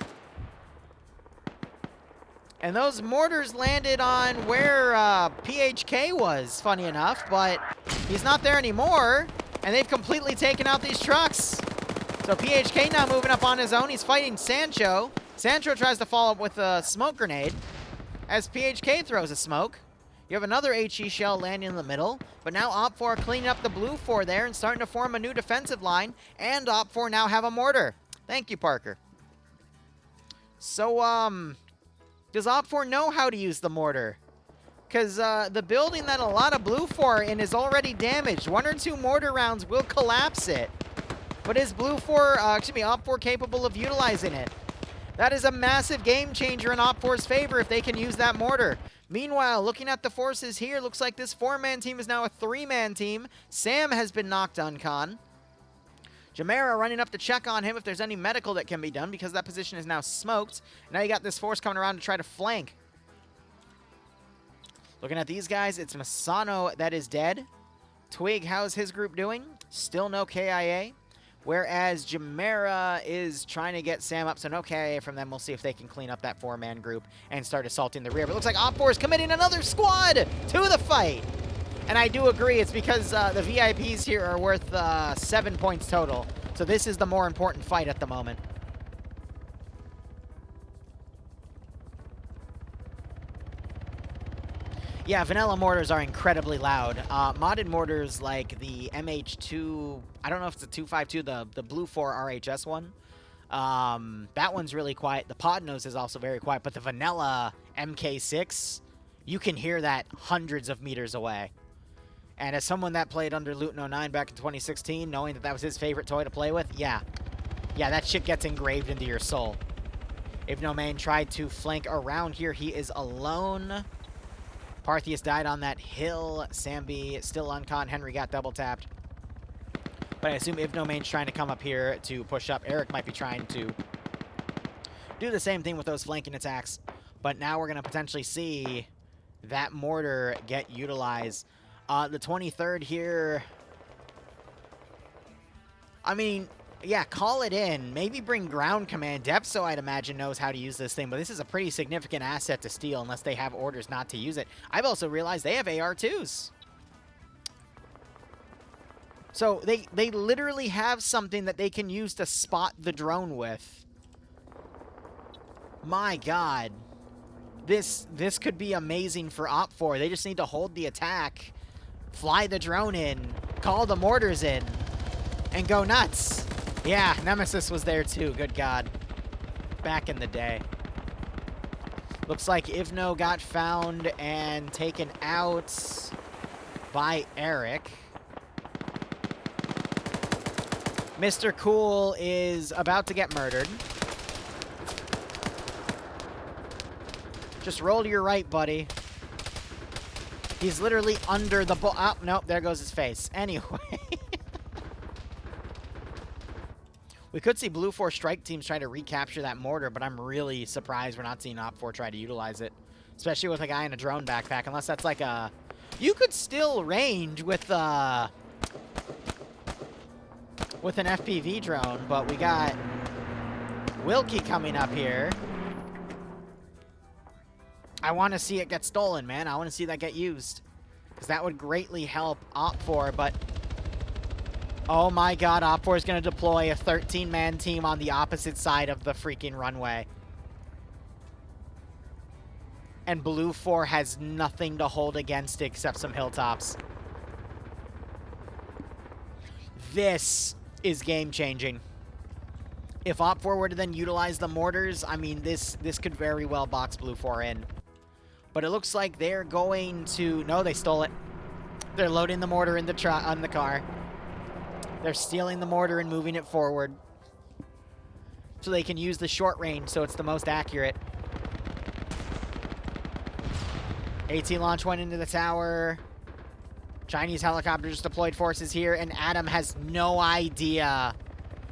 And those mortars landed on where PHK was, funny enough, but he's not there anymore, and they've completely taken out these trucks. So PHK now moving up on his own. He's fighting Sancho. Sancho tries to follow up with a smoke grenade as PHK throws a smoke. You have another HE shell landing in the middle, but now OPFOR are cleaning up the blue 4 there and starting to form a new defensive line, and OPFOR now have a mortar. Thank you, Parker. So, does OPFOR know how to use the mortar? Because the building that a lot of blue 4 are in is already damaged. 1 or 2 mortar rounds will collapse it. But is OPFOR capable of utilizing it? That is a massive game changer in OPFOR's favor if they can use that mortar. Meanwhile, looking at the forces here, looks like this 4-man team is now a 3-man team. Sam has been knocked uncon. Jamera running up to check on him if there's any medical that can be done because that position is now smoked. Now you got this force coming around to try to flank. Looking at these guys, it's Masano that is dead. Twig, how's his group doing? Still no KIA. Whereas Jamera is trying to get Sam up, so no KIA from them. We'll see if they can clean up that 4-man group and start assaulting the rear. But it looks like OPFOR is committing another squad to the fight. And I do agree, it's because the VIPs here are worth 7 points total. So this is the more important fight at the moment. Yeah, vanilla mortars are incredibly loud. Modded mortars like the MH2, I don't know if it's a 252, the Blue 4 RHS one. That one's really quiet. The Podnose is also very quiet, but the vanilla MK6, you can hear that hundreds of meters away. And as someone that played under Luton 09 back in 2016, knowing that that was his favorite toy to play with, yeah, that shit gets engraved into your soul. Ivnomain tried to flank around here. He is alone. Parthius died on that hill. Sambi still uncon. Henry got double tapped. But I assume Ivnomain's trying to come up here to push up. Eric might be trying to do the same thing with those flanking attacks. But now we're going to potentially see that mortar get utilized. The 23rd here, I mean, yeah, call it in. Maybe bring ground command. Depso, I'd imagine, knows how to use this thing, but this is a pretty significant asset to steal unless they have orders not to use it. I've also realized they have AR2s. So they literally have something that they can use to spot the drone with. My God. This could be amazing for OPFOR. They just need to hold the attack, fly the drone in, call the mortars in, and go nuts. Yeah, Nemesis was there too, good God. Back in the day. Looks like Ivno got found and taken out by Eric. Mr. Cool is about to get murdered. Just roll to your right, buddy. He's literally under the ball. Oh, nope, there goes his face. Anyway. We could see Blue 4 strike teams try to recapture that mortar, but I'm really surprised we're not seeing OPFOR try to utilize it. Especially with a guy in a drone backpack, unless that's like a... You could still range with an FPV drone, but we got Wilkie coming up here. I want to see it get stolen, man. I want to see that get used. Because that would greatly help OPFOR, but... Oh my God, OPFOR is going to deploy a 13-man team on the opposite side of the freaking runway. And Blue 4 has nothing to hold against it except some hilltops. This is game-changing. If OPFOR were to then utilize the mortars, I mean, this could very well box Blue 4 in. But it looks like they're going to... No, they stole it. They're loading the mortar in on the car. They're stealing the mortar and moving it forward. So they can use the short range, so it's the most accurate. AT launch went into the tower. Chinese helicopters deployed forces here, and Adam has no idea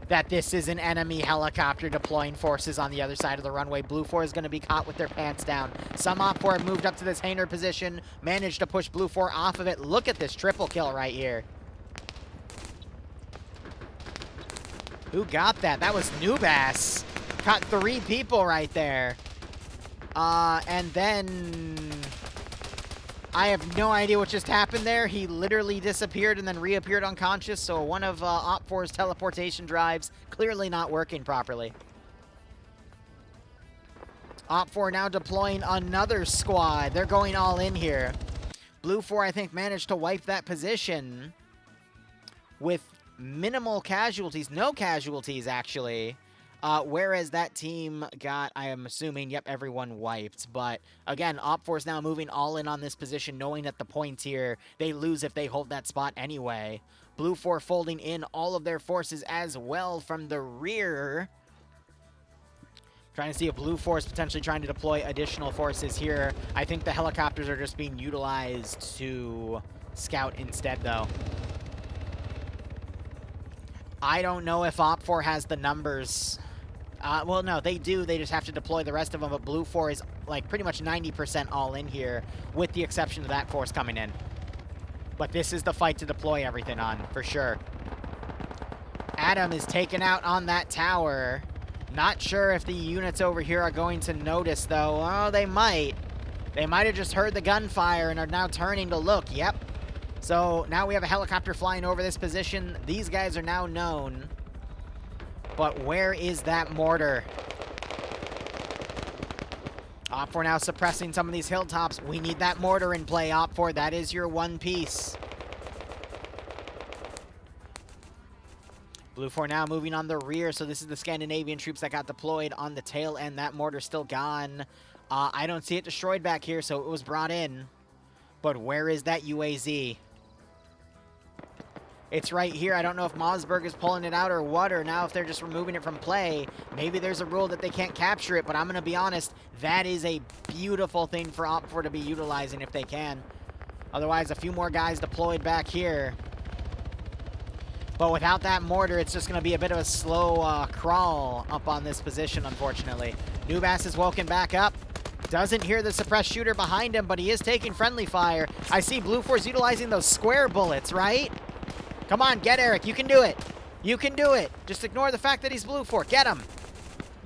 that this is an enemy helicopter deploying forces on the other side of the runway. Blue 4 is going to be caught with their pants down. Some OPFOR have moved up to this hangar position, managed to push Blue 4 off of it. Look at this triple kill right here. Who got that? That was Nubass. Caught 3 people right there. And then... I have no idea what just happened there. He literally disappeared and then reappeared unconscious, so one of OPFOR's teleportation drives clearly not working properly. OPFOR now deploying another squad. They're going all in here. Blue 4, I think, managed to wipe that position with minimal casualties. No casualties, actually. Whereas that team got, I am assuming, yep, everyone wiped. But, again, OPFOR's now moving all in on this position, knowing that the points here, they lose if they hold that spot anyway. Blue 4 folding in all of their forces as well from the rear. Trying to see if Blue 4 is potentially trying to deploy additional forces here. I think the helicopters are just being utilized to scout instead, though. I don't know if OPFOR has the numbers. Well, no, they do. They just have to deploy the rest of them, but Blue 4 is, like, pretty much 90% all in here, with the exception of that force coming in. But this is the fight to deploy everything on, for sure. Adam is taken out on that tower. Not sure if the units over here are going to notice, though. Oh, they might. They might have just heard the gunfire and are now turning to look. Yep. So now we have a helicopter flying over this position. These guys are now known. But where is that mortar? OPFOR now suppressing some of these hilltops. We need that mortar in play, OPFOR. That is your one piece. Blue 4 now moving on the rear. So this is the Scandinavian troops that got deployed on the tail end. That mortar still gone. I don't see it destroyed back here, so it was brought in. But where is that UAZ? It's right here. I don't know if Mossberg is pulling it out or what, or now if they're just removing it from play. Maybe there's a rule that they can't capture it, but I'm going to be honest, that is a beautiful thing for OPFOR to be utilizing if they can. Otherwise, a few more guys deployed back here. But without that mortar, it's just going to be a bit of a slow crawl up on this position, unfortunately. Nubass is woken back up. Doesn't hear the suppressed shooter behind him, but he is taking friendly fire. I see Blue 4's utilizing those square bullets, right? Come on, get Eric. You can do it. You can do it. Just ignore the fact that he's Blue 4. Get him.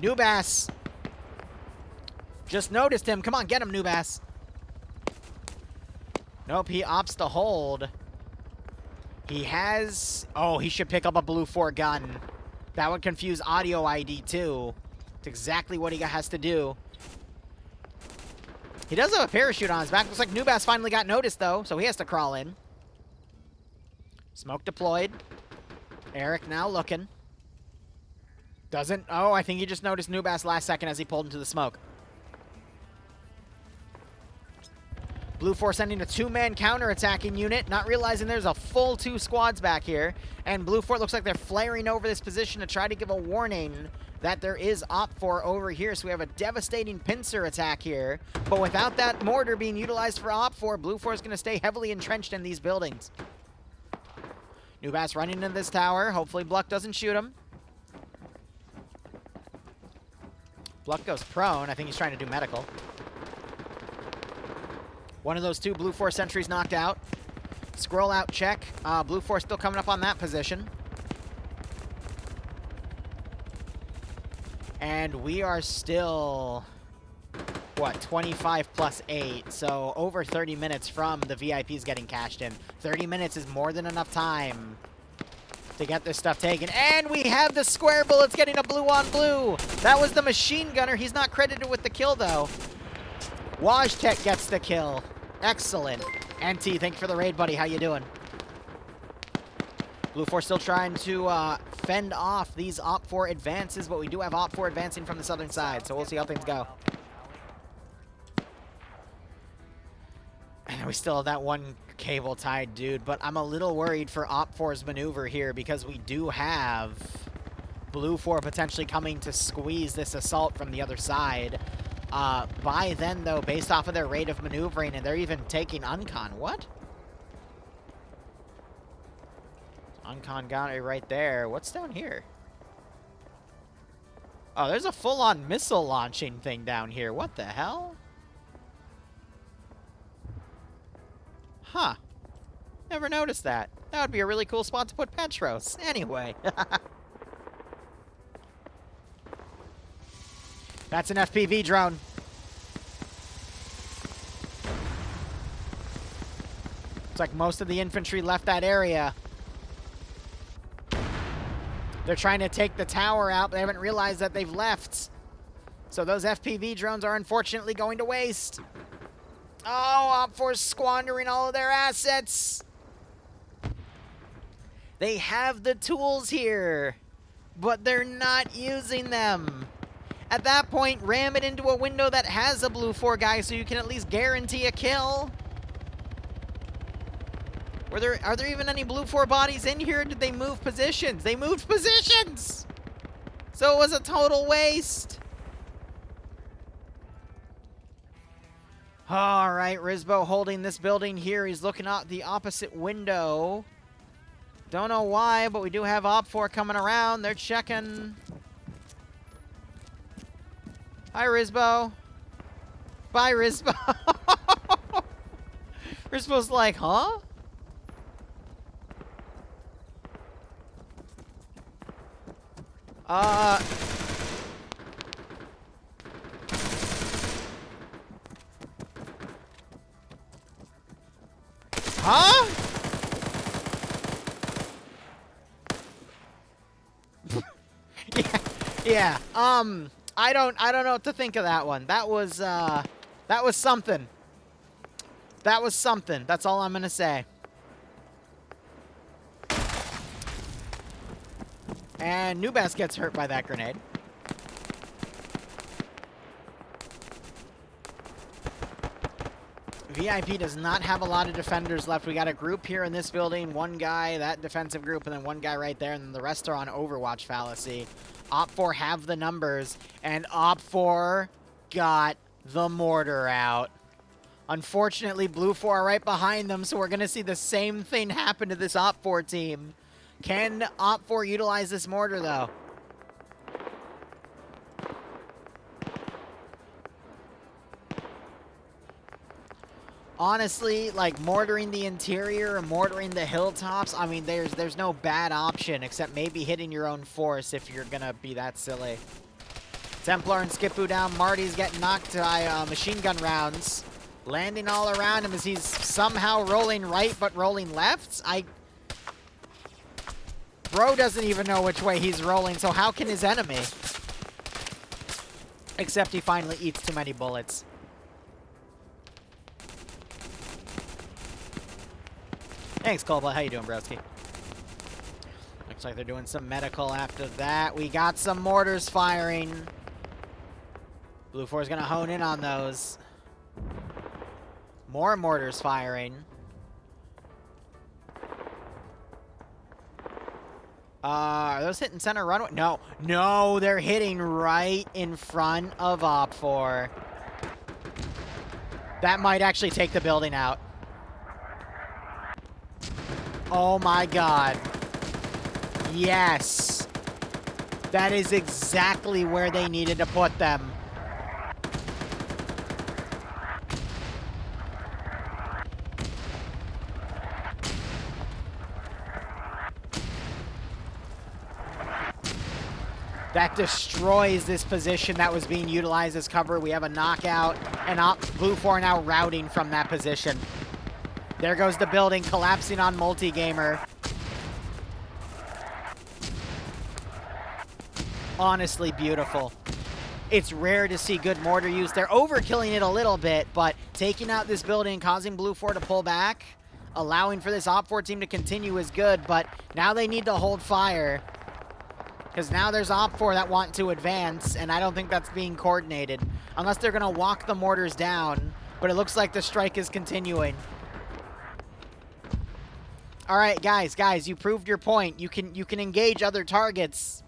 Nubass. Just noticed him. Come on, get him, Nubass. Nope, he opts to hold. He has... Oh, he should pick up a Blue 4 gun. That would confuse audio ID, too. It's exactly what he has to do. He does have a parachute on his back. Looks like Nubass finally got noticed, though, so he has to crawl in. Smoke deployed. Eric now looking. Doesn't... Oh, I think he just noticed Nubass last second as he pulled into the smoke. Blue 4 sending a 2-man counter-attacking unit, not realizing there's a full 2 squads back here. And Blue 4 looks like they're flaring over this position to try to give a warning that there is OPFOR over here. So we have a devastating pincer attack here. But without that mortar being utilized for OPFOR, Blue 4 is going to stay heavily entrenched in these buildings. Nubass running into this tower. Hopefully Bluck doesn't shoot him. Bluck goes prone. I think he's trying to do medical. One of those 2 Blue 4 sentries knocked out. Scroll out check. Blue 4 still coming up on that position. And we are still, what, 25 plus 8. So over 30 minutes from the VIPs getting cashed in. 30 minutes is more than enough time to get this stuff taken. And we have the square bullets getting a blue on blue. That was the machine gunner. He's not credited with the kill, though. Wajtek gets the kill. Excellent. NT, thank you for the raid, buddy. How you doing? Blue 4 still trying to fend off these OP4 advances, but we do have OP4 advancing from the southern side, so we'll see how things go. And we still have that one cable tied dude, but I'm a little worried for OP4's maneuver here because we do have Blue 4 potentially coming to squeeze this assault from the other side. By then, though, based off of their rate of maneuvering, and they're even taking Uncon. What? Uncon got it right there. What's down here? Oh, there's a full-on missile launching thing down here. What the hell? Huh. Never noticed that. That would be a really cool spot to put Petros. Anyway. That's an FPV drone. Looks like most of the infantry left that area. They're trying to take the tower out, but they haven't realized that they've left. So those FPV drones are unfortunately going to waste. Oh, OP4's squandering all of their assets. They have the tools here, but they're not using them. At that point, ram it into a window that has a Blue 4 guy so you can at least guarantee a kill. Are there even any Blue 4 bodies in here? Did they move positions? They moved positions! So it was a total waste. All right, Rizbo holding this building here. He's looking out the opposite window. Don't know why, but we do have OP4 coming around. They're checking. Hi, Rizbo. Bye, Rizbo. Rizbo's like, huh? Huh? Yeah. I don't know what to think of that one. That was something. That was something. That's all I'm gonna say. And Nubas gets hurt by that grenade. VIP does not have a lot of defenders left. We got a group here in this building. One guy, that defensive group, and then one guy right there, and then the rest are on Overwatch fallacy. OP4 have the numbers, and OP4 got the mortar out. Unfortunately, Blue 4 are right behind them, so we're going to see the same thing happen to this OP4 team. Can OP4 utilize this mortar, though? Honestly, like, mortaring the interior or mortaring the hilltops, I mean, there's no bad option except maybe hitting your own force if you're gonna be that silly. Templar and Skipu down. Marty's getting knocked by machine gun rounds. Landing all around him as he's somehow rolling right but rolling left. Bro doesn't even know which way he's rolling, so how can his enemy? Except he finally eats too many bullets. Thanks, Cobalt. How you doing, broski? Looks like they're doing some medical after that. We got some mortars firing. Blue 4 is going to hone in on those. More mortars firing. Are those hitting center runway? No. No, they're hitting right in front of OP4. That might actually take the building out. Oh my god. Yes. That is exactly where they needed to put them. That destroys this position that was being utilized as cover. We have a knockout, and Blue 4 now routing from that position. There goes the building, collapsing on Multigamer. Honestly beautiful. It's rare to see good mortar use. They're overkilling it a little bit, but taking out this building, causing Blue 4 to pull back, allowing for this OPFOR team to continue is good, but now they need to hold fire. Because now there's OPFOR that want to advance, and I don't think that's being coordinated. Unless they're going to walk the mortars down, but it looks like the strike is continuing. All right, guys, you proved your point. You can engage other targets.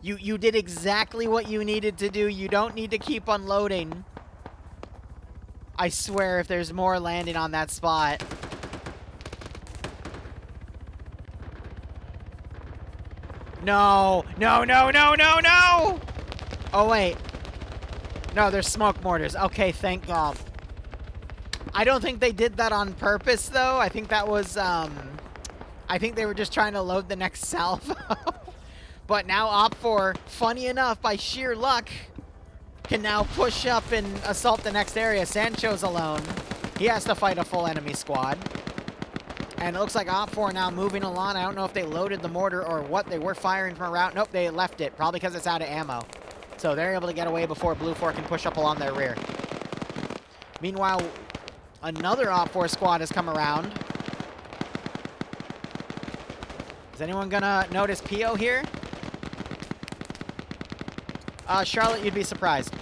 You did exactly what you needed to do. You don't need to keep unloading. I swear if there's more landing on that spot. No. Oh, wait. No, there's smoke mortars. Okay, thank God. I don't think they did that on purpose, though. I think that was, I think they were just trying to load the next salvo. But now OPFOR, funny enough, by sheer luck, can now push up and assault the next area. Sancho's alone. He has to fight a full enemy squad. And it looks like OPFOR now moving along. I don't know if they loaded the mortar or what. They were firing from a route. Nope, they left it. Probably because it's out of ammo. So they're able to get away before Blue 4 can push up along their rear. Meanwhile, another OPFOR squad has come around. Is anyone gonna notice PO here? Charlotte, you'd be surprised.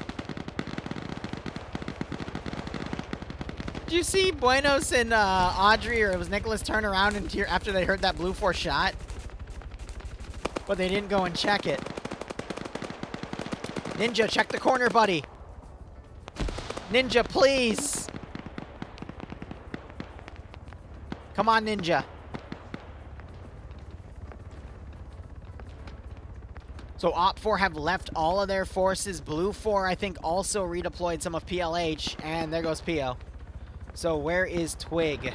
Did you see Buenos and Audrey, or it was Nicholas, turn around and after they heard that Blue 4 shot? But they didn't go and check it. Ninja, check the corner, buddy. Ninja, please. Come on, Ninja. So OPFOR have left all of their forces. Blue 4, I think, also redeployed some of PLH. And there goes PO. So where is Twig?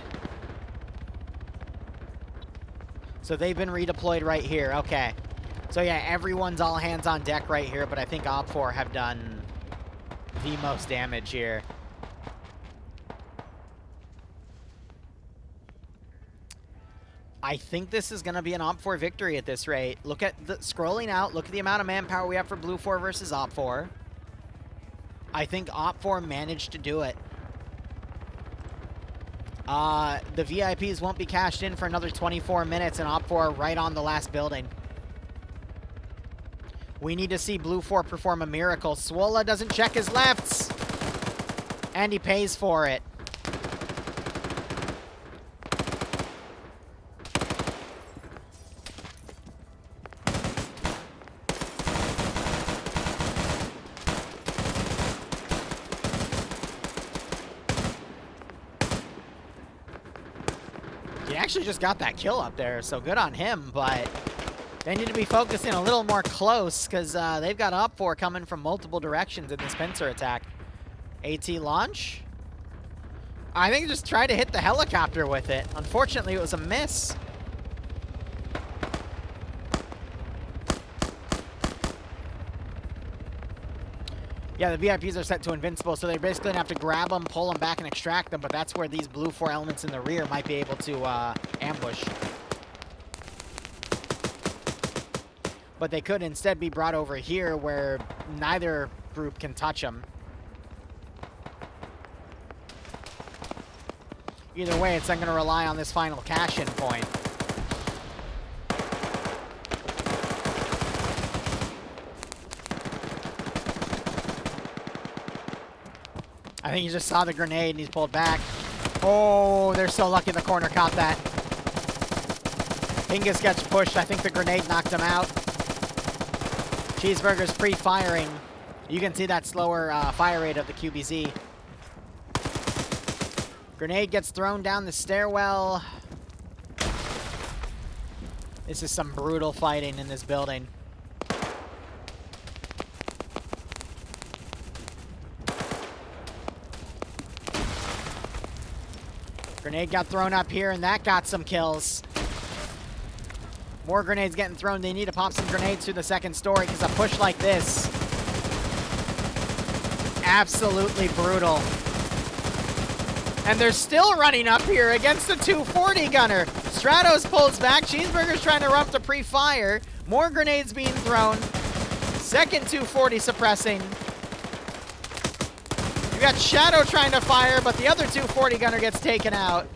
So they've been redeployed right here. Okay. So yeah, everyone's all hands on deck right here. But I think OPFOR have done the most damage here. I think this is going to be an OPFOR victory at this rate. Look at the scrolling out. Look at the amount of manpower we have for Blue 4 versus OPFOR. I think OPFOR managed to do it. The VIPs won't be cashed in for another 24 minutes, and OPFOR are right on the last building. We need to see Blue 4 perform a miracle. Swola doesn't check his lefts, and he pays for it. He actually just got that kill up there, so good on him, but they need to be focusing a little more close because they've got OPFOR coming from multiple directions in this pincer attack. AT launch? I think just try to hit the helicopter with it. Unfortunately, it was a miss. Yeah, the VIPs are set to invincible, so they're basically gonna have to grab them, pull them back, and extract them, but that's where these Blue 4 elements in the rear might be able to ambush. But they could instead be brought over here where neither group can touch them. Either way, it's then gonna rely on this final cash-in point. I think he just saw the grenade and he's pulled back. Oh, they're so lucky the corner caught that. Hingus gets pushed. I think the grenade knocked him out. Cheeseburger's pre-firing. You can see that slower fire rate of the QBZ. Grenade gets thrown down the stairwell. This is some brutal fighting in this building. Grenade got thrown up here, and that got some kills. More grenades getting thrown. They need to pop some grenades through the second story, because a push like this, absolutely brutal. And they're still running up here against the 240 gunner. Stratos pulls back. Cheeseburger's trying to run up to pre-fire. More grenades being thrown. Second 240 suppressing. We got Shadow trying to fire, but the other 240 gunner gets taken out.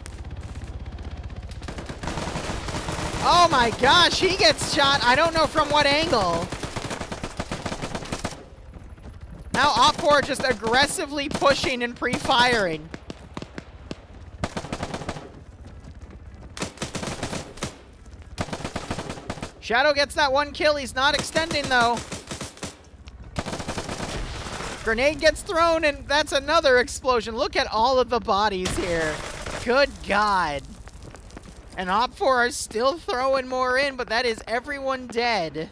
Oh my gosh, he gets shot. I don't know from what angle. Now OFCRA just aggressively pushing and pre-firing. Shadow gets that one kill. He's not extending, though. Grenade gets thrown, and that's another explosion. Look at all of the bodies here. Good God. And OFCRA is still throwing more in, but that is everyone dead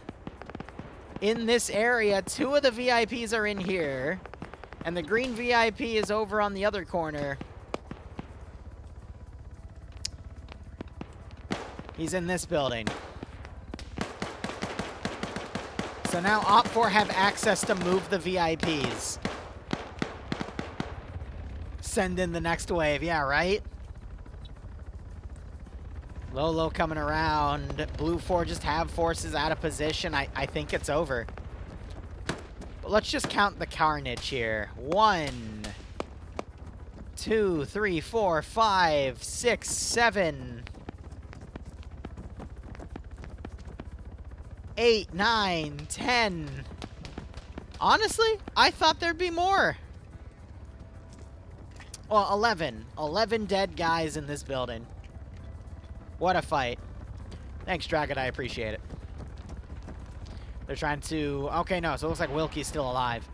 in this area. 2 of the VIPs are in here, and the green VIP is over on the other corner. He's in this building. So now OFCRA have access to move the VIPs. Send in the next wave. Yeah, right? Lolo coming around. Blue 4 just have forces out of position. I think it's over. But let's just count the carnage here. 1, 2, 3, 4, 5, 6, 7, 8, 9, 10. Honestly, I thought there'd be more. Well, 11. 11 dead guys in this building. What a fight. Thanks, Dragon. I appreciate it. They're trying to... Okay, no. So it looks like Wilkie's still alive.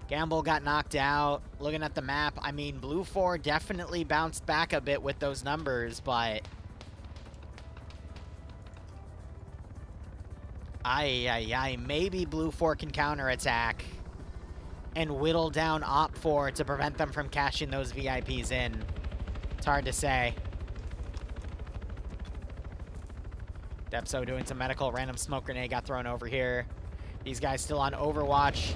Gamble got knocked out. Looking at the map, I mean, Blue 4 definitely bounced back a bit with those numbers, but... Maybe Blue 4 can counterattack and whittle down OPT4 to prevent them from cashing those VIPs in. It's hard to say. Depso doing some medical. Random smoke grenade got thrown over here. These guys still on Overwatch.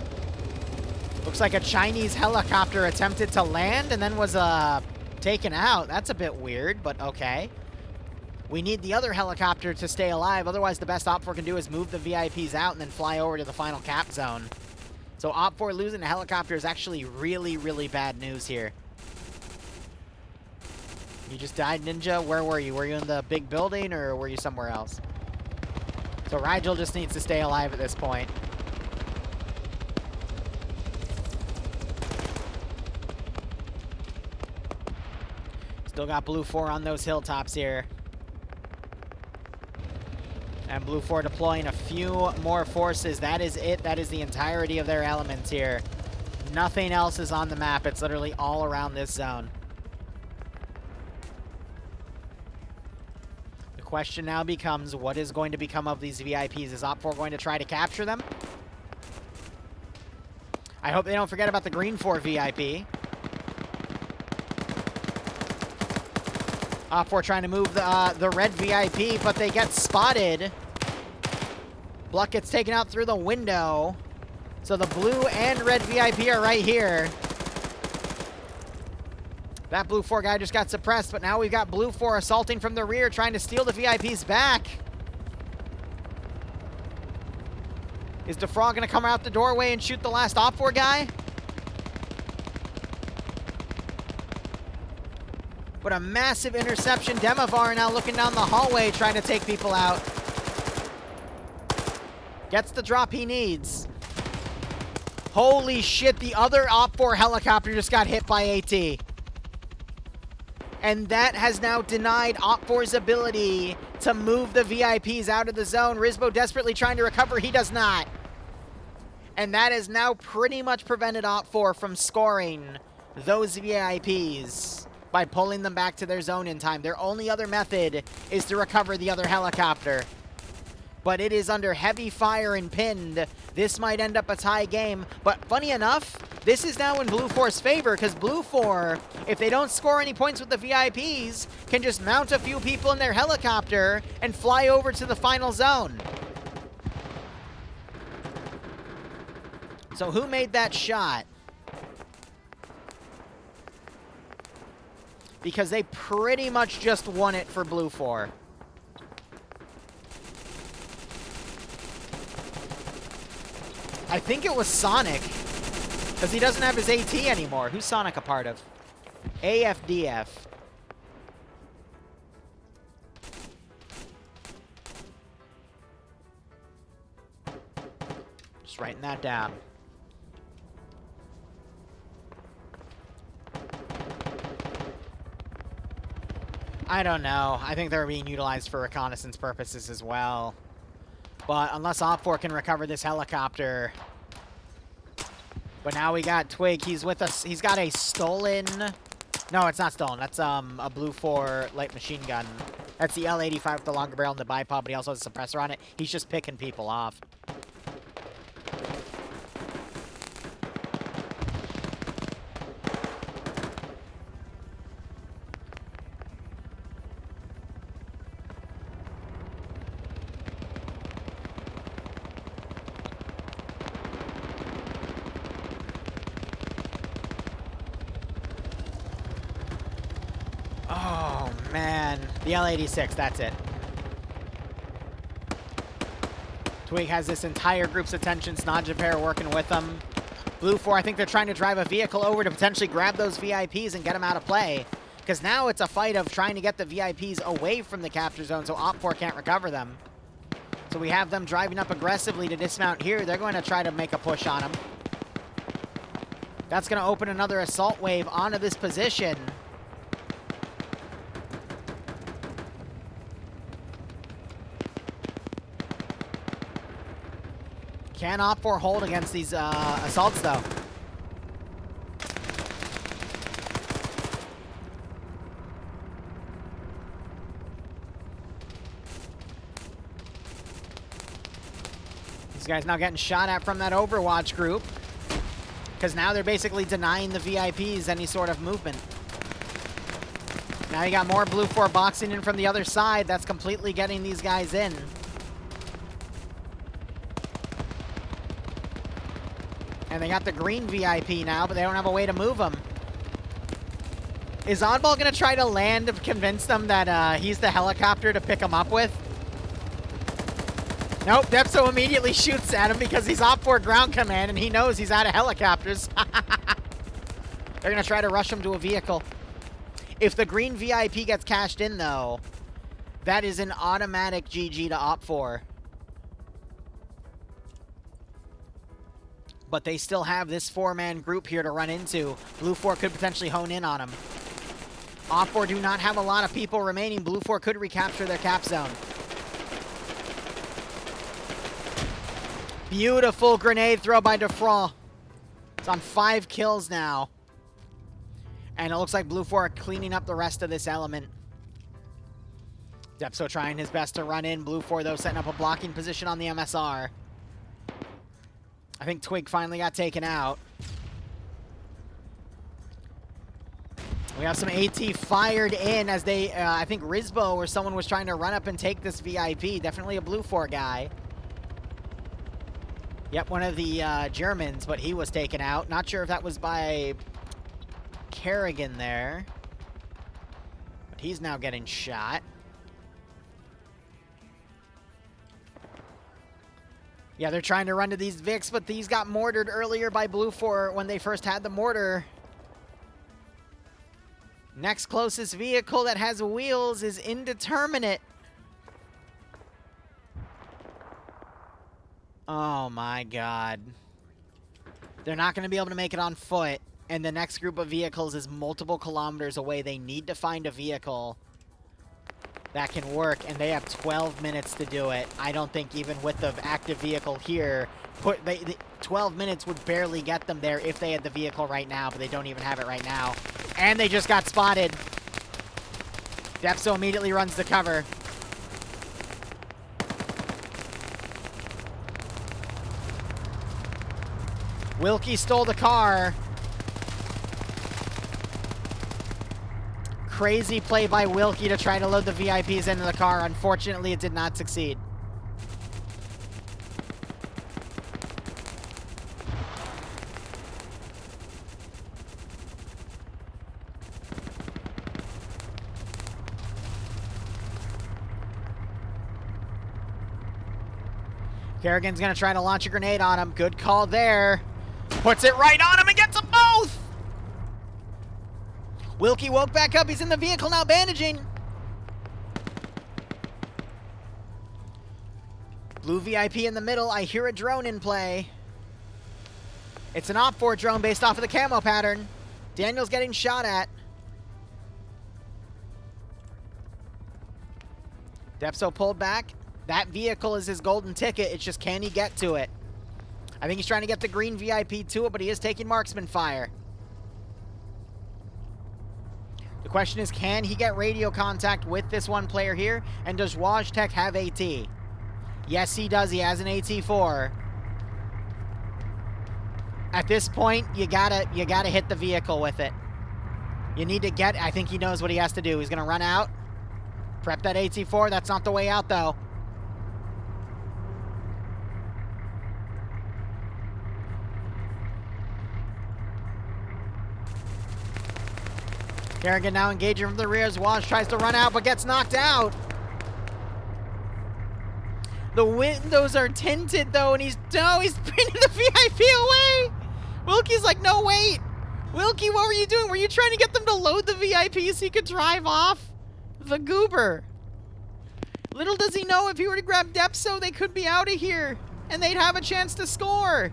Looks like a Chinese helicopter attempted to land and then was taken out. That's a bit weird, but okay. We need the other helicopter to stay alive. Otherwise, the best OPT4 can do is move the VIPs out and then fly over to the final cap zone. So OPT4 losing a helicopter is actually really, really bad news here. You just died, Ninja? Where were you? Were you in the big building or were you somewhere else? So Rigel just needs to stay alive at this point. Still got Blue 4 on those hilltops here. And Blue 4 deploying a few more forces. That is it. That is the entirety of their elements here. Nothing else is on the map. It's literally all around this zone. The question now becomes, what is going to become of these VIPs? Is OPT4 going to try to capture them? I hope they don't forget about the green 4 VIP. OPT4 trying to move the red VIP, but they get spotted. Bluck gets taken out through the window. So the blue and red VIP are right here. That Blue 4 guy just got suppressed, but now we've got Blue 4 assaulting from the rear, trying to steal the VIPs back. Is Defrog going to come out the doorway and shoot the last OPT4 guy? But a massive interception. Demovar now looking down the hallway, trying to take people out. Gets the drop he needs. Holy shit, the other OPT4 helicopter just got hit by AT. And that has now denied OPT4's ability to move the VIPs out of the zone. Rizbo desperately trying to recover. He does not. And that has now pretty much prevented OPT4 from scoring those VIPs by pulling them back to their zone in time. Their only other method is to recover the other helicopter. But it is under heavy fire and pinned. This might end up a tie game. But funny enough, this is now in Blue 4's favor, because Blue 4, if they don't score any points with the VIPs, can just mount a few people in their helicopter and fly over to the final zone. So who made that shot? Because they pretty much just won it for Blue 4. I think it was Sonic, because he doesn't have his AT anymore. Who's Sonic a part of? AFDF. Just writing that down. I don't know. I think they're being utilized for reconnaissance purposes as well. But unless OFCRA can recover this helicopter... But now we got Twig. He's with us. He's got a stolen... No, it's not stolen. That's a Blue 4 light machine gun. That's the L85 with the longer barrel and the bipod, but he also has a suppressor on it. He's just picking people off. Oh, man. The L86, that's it. Twig has this entire group's attention. Snodjapair working with them. Blue 4, I think they're trying to drive a vehicle over to potentially grab those VIPs and get them out of play. Because now it's a fight of trying to get the VIPs away from the capture zone so OFCRA can't recover them. So we have them driving up aggressively to dismount here. They're going to try to make a push on them. That's going to open another assault wave onto this position. Can OFCRA hold against these assaults, though? These guys now getting shot at from that Overwatch group. Because now they're basically denying the VIPs any sort of movement. Now you got more Blue 4 boxing in from the other side. That's completely getting these guys in. And they got the green VIP now, but they don't have a way to move them. Is Oddball going to try to land to convince them that he's the helicopter to pick them up with? Nope, Depso immediately shoots at him because he's OFCRA ground command and he knows he's out of helicopters. They're going to try to rush him to a vehicle. If the green VIP gets cashed in, though, that is an automatic GG to OFCRA. But they still have this 4-man group here to run into. Blue 4 could potentially hone in on them. OFCRA do not have a lot of people remaining. Blue 4 could recapture their cap zone. Beautiful grenade throw by Defraud. It's on 5 kills now. And it looks like Blue 4 are cleaning up the rest of this element. Depso trying his best to run in. Blue 4, though, setting up a blocking position on the MSR. I think Twig finally got taken out. We have some AT fired in as they, I think Rizbo or someone was trying to run up and take this VIP. Definitely a Blue 4 guy. Yep, one of the Germans, but he was taken out. Not sure if that was by Kerrigan there. But he's now getting shot. Yeah, they're trying to run to these Vics, but these got mortared earlier by Blue 4 when they first had the mortar. Next closest vehicle that has wheels is indeterminate. Oh my god. They're not going to be able to make it on foot, and the next group of vehicles is multiple kilometers away. They need to find a vehicle that can work, and they have 12 minutes to do it. I don't think even with the active vehicle here, 12 minutes would barely get them there if they had the vehicle right now, but they don't even have it right now. And they just got spotted. Depso immediately runs to cover. Wilkie stole the car. Crazy play by Wilkie to try to load the VIPs into the car. Unfortunately, it did not succeed. Kerrigan's going to try to launch a grenade on him. Good call there. Puts it right on him and gets them both! Wilkie woke back up. He's in the vehicle now, bandaging. Blue VIP in the middle. I hear a drone in play. It's an OFCRA drone based off of the camo pattern. Daniel's getting shot at. Depso pulled back. That vehicle is his golden ticket. It's just, can he get to it? I think he's trying to get the green VIP to it, but he is taking marksman fire. The question is, can he get radio contact with this one player here? And does Wajtek have AT? Yes, he does. He has an AT4. At this point, you gotta hit the vehicle with it. You need to get, I think he knows what he has to do. He's gonna run out. Prep that AT4. That's not the way out, though. Kerrigan now engaging from the rear as Waj tries to run out, but gets knocked out. The windows are tinted, though, and he's bringing the VIP away. Wilkie's like, no, wait. Wilkie, what were you doing? Were you trying to get them to load the VIP so he could drive off the goober? Little does he know, if he were to grab Depso, they could be out of here, and they'd have a chance to score.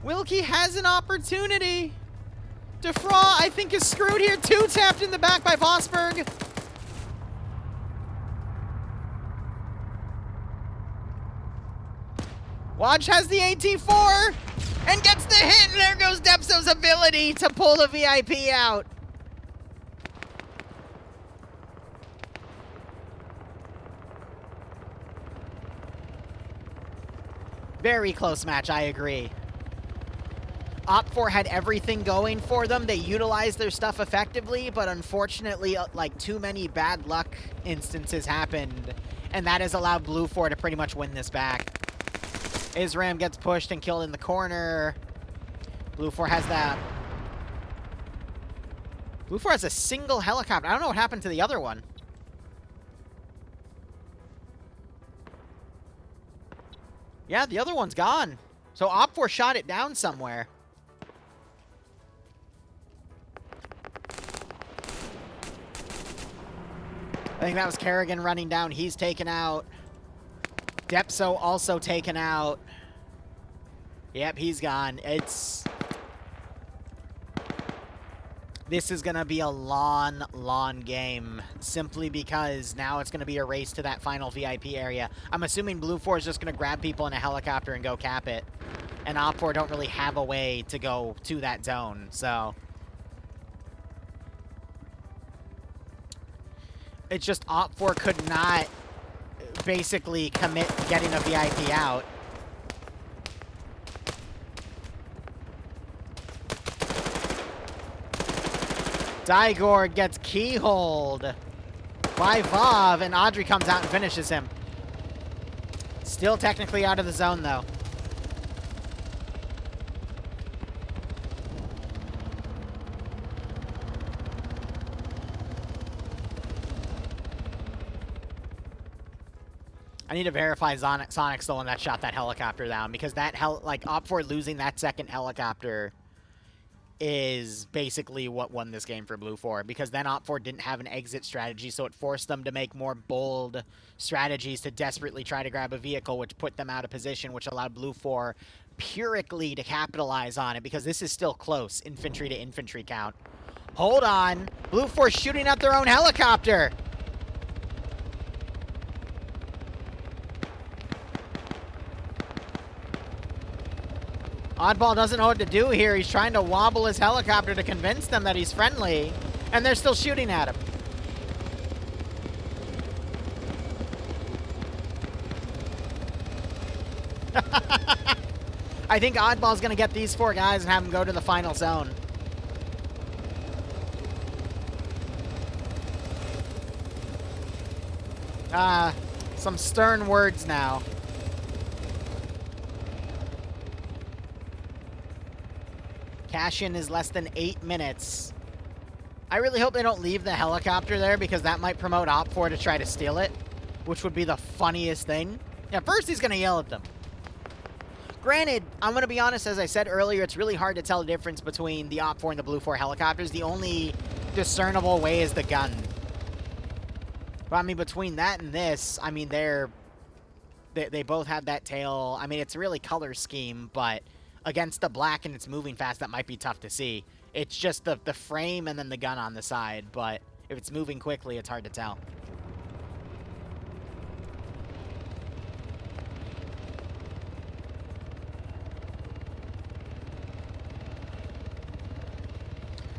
Wilkie has an opportunity. Defraw, I think, is screwed here. Two tapped in the back by Vosberg. Waj has the AT4 and gets the hit, and there goes Depso's ability to pull the VIP out. Very close match, I agree. OFCRA had everything going for them. They utilized their stuff effectively, but unfortunately, like, too many bad luck instances happened, and that has allowed Blue4 to pretty much win this back. Isram gets pushed and killed in the corner. Blue4 has that. Blue4 has a single helicopter. I don't know what happened to the other one. Yeah, the other one's gone. So OFCRA shot it down somewhere. I think that was Kerrigan running down. He's taken out. Depso also taken out. Yep, he's gone. This is going to be a long, long game, simply because now it's going to be a race to that final VIP area. I'm assuming Blue4 is just going to grab people in a helicopter and go cap it. And OFCRA don't really have a way to go to that zone, so... It's just OFCRA could not basically commit getting a VIP out. Dygord gets keyholed by Vav, and Audrey comes out and finishes him. Still technically out of the zone, though. I need to verify Sonic's the one that shot that helicopter down, because that OFCRA losing that second helicopter is basically what won this game for Blue4, because then OFCRA didn't have an exit strategy, so it forced them to make more bold strategies to desperately try to grab a vehicle, which put them out of position, which allowed Blue4 purely to capitalize on it, because this is still close, infantry to infantry count. Hold on. Blue4 shooting at their own helicopter. Oddball doesn't know what to do here. He's trying to wobble his helicopter to convince them that he's friendly, and they're still shooting at him. I think Oddball's going to get these four guys and have them go to the final zone. Some stern words now. Cash-in is less than 8 minutes. I really hope they don't leave the helicopter there, because that might promote OFCRA to try to steal it, which would be the funniest thing. Yeah, first he's going to yell at them. Granted, I'm going to be honest, as I said earlier, it's really hard to tell the difference between the OPFOR and the Blue4 helicopters. The only discernible way is the gun. But I mean, between that and this, I mean, they're They both had that tail. I mean, it's really color scheme, but against the black and it's moving fast, that might be tough to see. It's just the frame and then the gun on the side, but if it's moving quickly, it's hard to tell.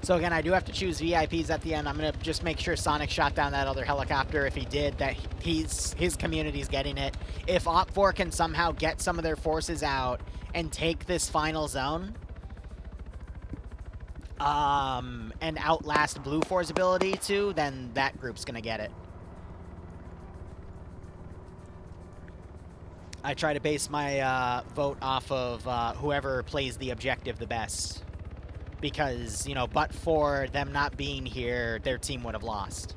So again, I do have to choose VIPs at the end. I'm going to just make sure Sonic shot down that other helicopter. If he did, that his community's getting it. If OFCRA can somehow get some of their forces out and take this final zone, and outlast Blue 4's ability to, then that group's going to get it. I try to base my vote off of whoever plays the objective the best. Because, you know, but for them not being here, their team would have lost.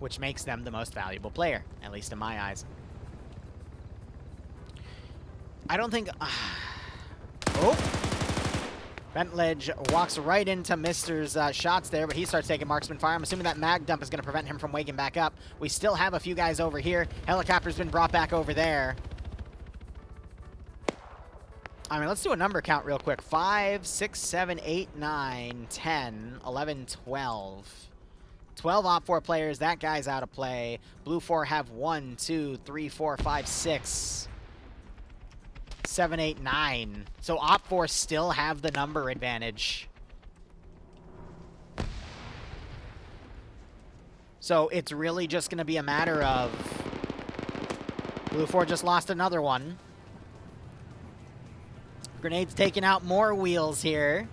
Which makes them the most valuable player, at least in my eyes. I don't think... oh! Bentledge walks right into Mister's shots there, but he starts taking marksman fire. I'm assuming that mag dump is going to prevent him from waking back up. We still have a few guys over here. Helicopter's been brought back over there. I mean, let's do a number count real quick. 5, 6, 7, 8, 9, 10, 11, 12. 12 OPFOR players. That guy's out of play. Blue 4 have 1, 2, 3, 4, 5, 6, 7, 8, 9. So OPFOR still have the number advantage. So it's really just going to be a matter of... Blue 4 just lost another one. Grenade's taking out more wheels here.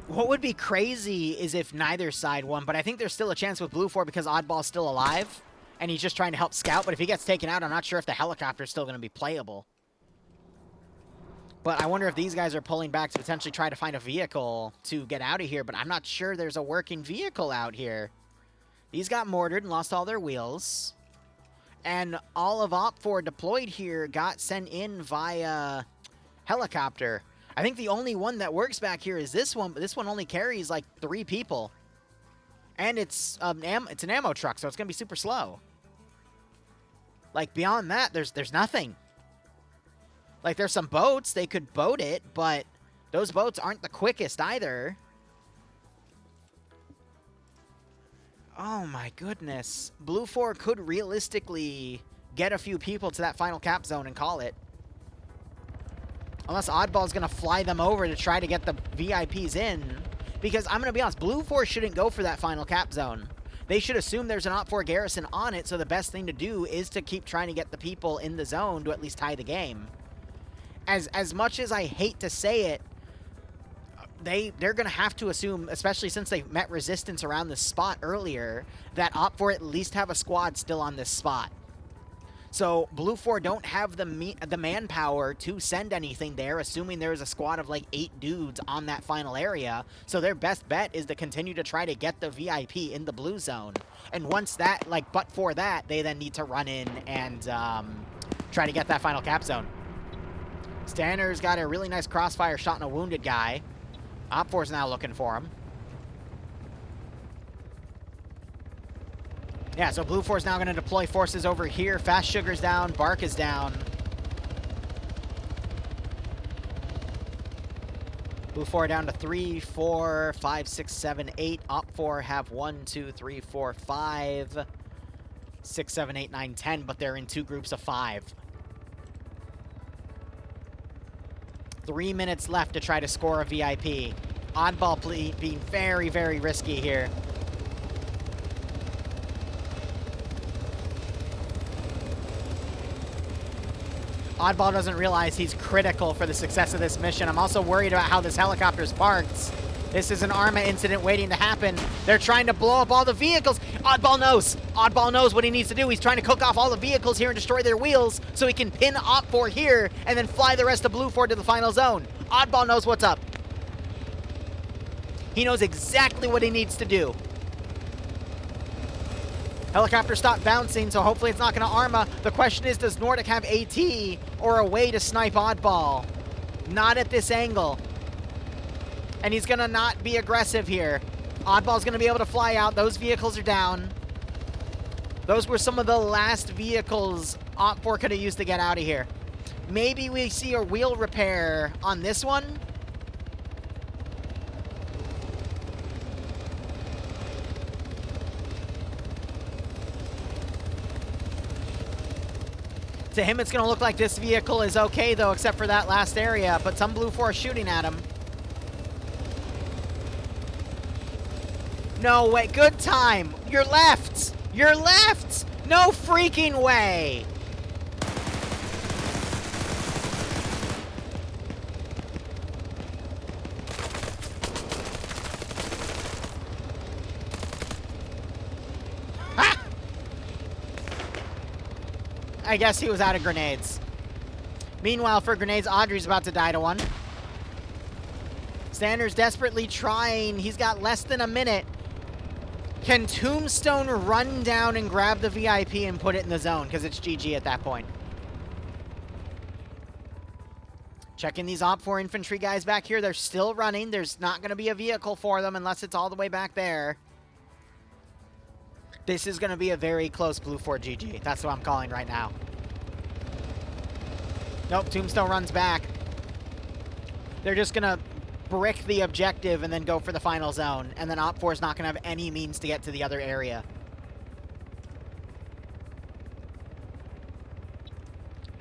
What would be crazy is if neither side won, but I think there's still a chance with Blue 4 because Oddball's still alive, and he's just trying to help scout, but if he gets taken out, I'm not sure if the helicopter's still going to be playable. But I wonder if these guys are pulling back to potentially try to find a vehicle to get out of here, but I'm not sure there's a working vehicle out here. These got mortared and lost all their wheels. And all of OPFOR deployed here got sent in via helicopter. I think the only one that works back here is this one, but this one only carries like 3 people. And it's an ammo truck, so it's going to be super slow. Like, beyond that, there's nothing. Like, there's some boats. They could boat it, but those boats aren't the quickest either. Oh my goodness. Blue 4 could realistically get a few people to that final cap zone and call it. Unless Oddball's going to fly them over to try to get the VIPs in. Because I'm going to be honest, Blue 4 shouldn't go for that final cap zone. They should assume there's an OPFOR garrison on it, so the best thing to do is to keep trying to get the people in the zone to at least tie the game. As much as I hate to say it, they're going to have to assume, especially since they met resistance around this spot earlier, that OPFOR at least have a squad still on this spot. So Blue 4 don't have the manpower to send anything there, assuming there's a squad of like 8 dudes on that final area. So their best bet is to continue to try to get the VIP in the blue zone. And once that, like, but for that, they then need to run in and try to get that final cap zone. Stanner's got a really nice crossfire shot on a wounded guy. OPFOR's now looking for him. Yeah, so Blue 4's now going to deploy forces over here. Fast Sugar's down. Bark is down. Blue 4 down to 3, 4, 5, 6, 7, 8. OPFOR have 1, 2, 3, 4, 5, 6, 7, 8, 9, 10, but they're in 2 groups of 5. 3 minutes left to try to score a VIP. Oddball being very, very risky here. Oddball doesn't realize he's critical for the success of this mission. I'm also worried about how this helicopter's parked. This is an ARMA incident waiting to happen. They're trying to blow up all the vehicles. Oddball knows. Oddball knows what he needs to do. He's trying to cook off all the vehicles here and destroy their wheels so he can pin OPFOR here and then fly the rest of Blue 4 to the final zone. Oddball knows what's up. He knows exactly what he needs to do. Helicopter stopped bouncing, so hopefully it's not going to ARMA. The question is, does Nordic have AT or a way to snipe Oddball? Not at this angle. And he's going to not be aggressive here. Oddball's going to be able to fly out. Those vehicles are down. Those were some of the last vehicles OpFor could have used to get out of here. Maybe we see a wheel repair on this one. To him, it's going to look like this vehicle is okay, though, except for that last area. But some Blue 4 shooting at him. No way. Good time. You're left. You're left. No freaking way. I guess he was out of grenades. Meanwhile, for grenades, Audrey's about to die to one. Stander's desperately trying. He's got less than a minute. Can Tombstone run down and grab the VIP and put it in the zone? Because it's GG at that point. Checking these OpFor infantry guys back here. They're still running. There's not going to be a vehicle for them unless it's all the way back there. This is going to be a very close Blue 4 GG. That's what I'm calling right now. Nope, Tombstone runs back. They're just going to brick the objective and then go for the final zone. And then OpFor is not going to have any means to get to the other area.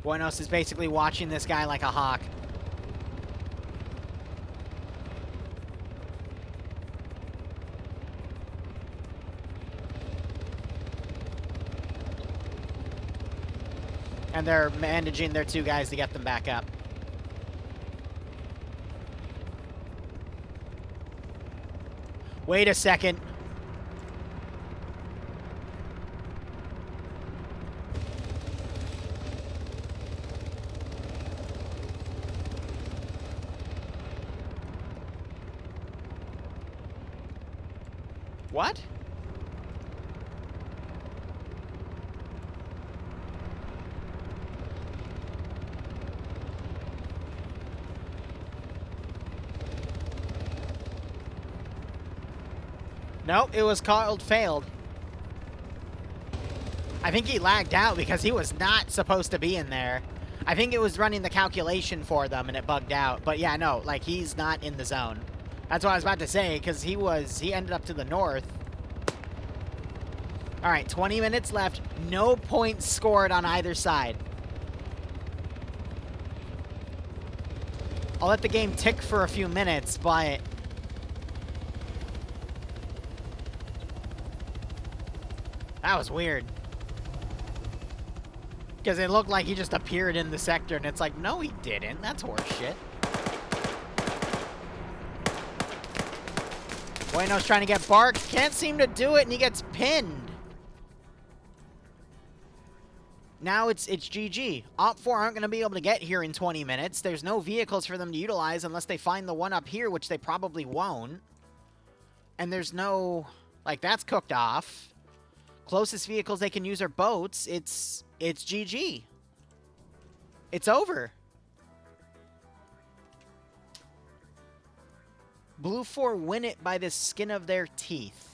Buenos is basically watching this guy like a hawk. And they're managing their two guys to get them back up. Wait a second. What? Nope, it was called failed. I think he lagged out because he was not supposed to be in there. I think it was running the calculation for them and it bugged out. But yeah, no, like he's not in the zone. That's what I was about to say because he ended up to the north. All right, 20 minutes left. No points scored on either side. I'll let the game tick for a few minutes, but that was weird. Because it looked like he just appeared in the sector, and it's like, no, he didn't. That's horseshit. Bueno's trying to get barked. Can't seem to do it, and he gets pinned. Now it's GG. OpFor aren't going to be able to get here in 20 minutes. There's no vehicles for them to utilize unless they find the one up here, which they probably won't. And there's no... like, that's cooked off. Closest vehicles they can use are boats. It's GG. It's over. Blue 4 win it by the skin of their teeth.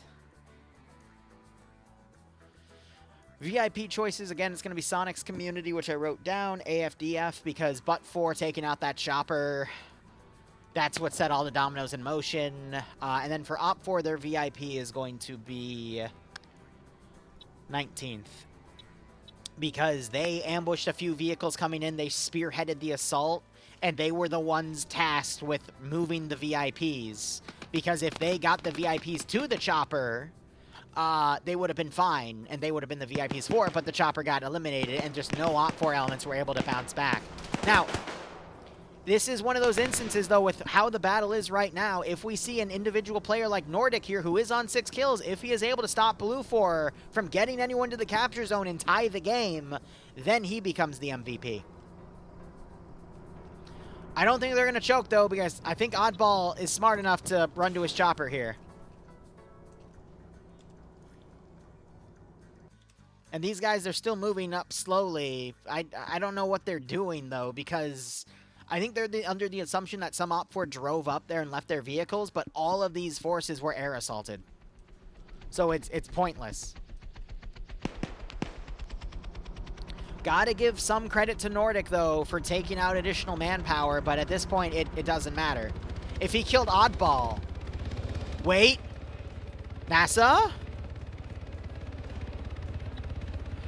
VIP choices, again, it's going to be Sonic's Community, which I wrote down. AFDF, because but4 taking out that chopper, that's what set all the dominoes in motion. And then for OpFor, their VIP is going to be 19th. Because they ambushed a few vehicles coming in, they spearheaded the assault, and they were the ones tasked with moving the VIPs. Because if they got the VIPs to the chopper, they would have been fine, and they would have been the VIPs for it, but the chopper got eliminated, and just no OpFor elements were able to bounce back. Now, this is one of those instances, though, with how the battle is right now. If we see an individual player like Nordic here, who is on 6 kills, if he is able to stop Blue 4 from getting anyone to the capture zone and tie the game, then he becomes the MVP. I don't think they're going to choke, though, because I think Oddball is smart enough to run to his chopper here. And these guys are still moving up slowly. I don't know what they're doing, though, because I think they're under the assumption that some OPFOR drove up there and left their vehicles, but all of these forces were air assaulted. So it's pointless. Gotta give some credit to Nordic, though, for taking out additional manpower, but at this point, it doesn't matter. If he killed Oddball... Wait. NASA?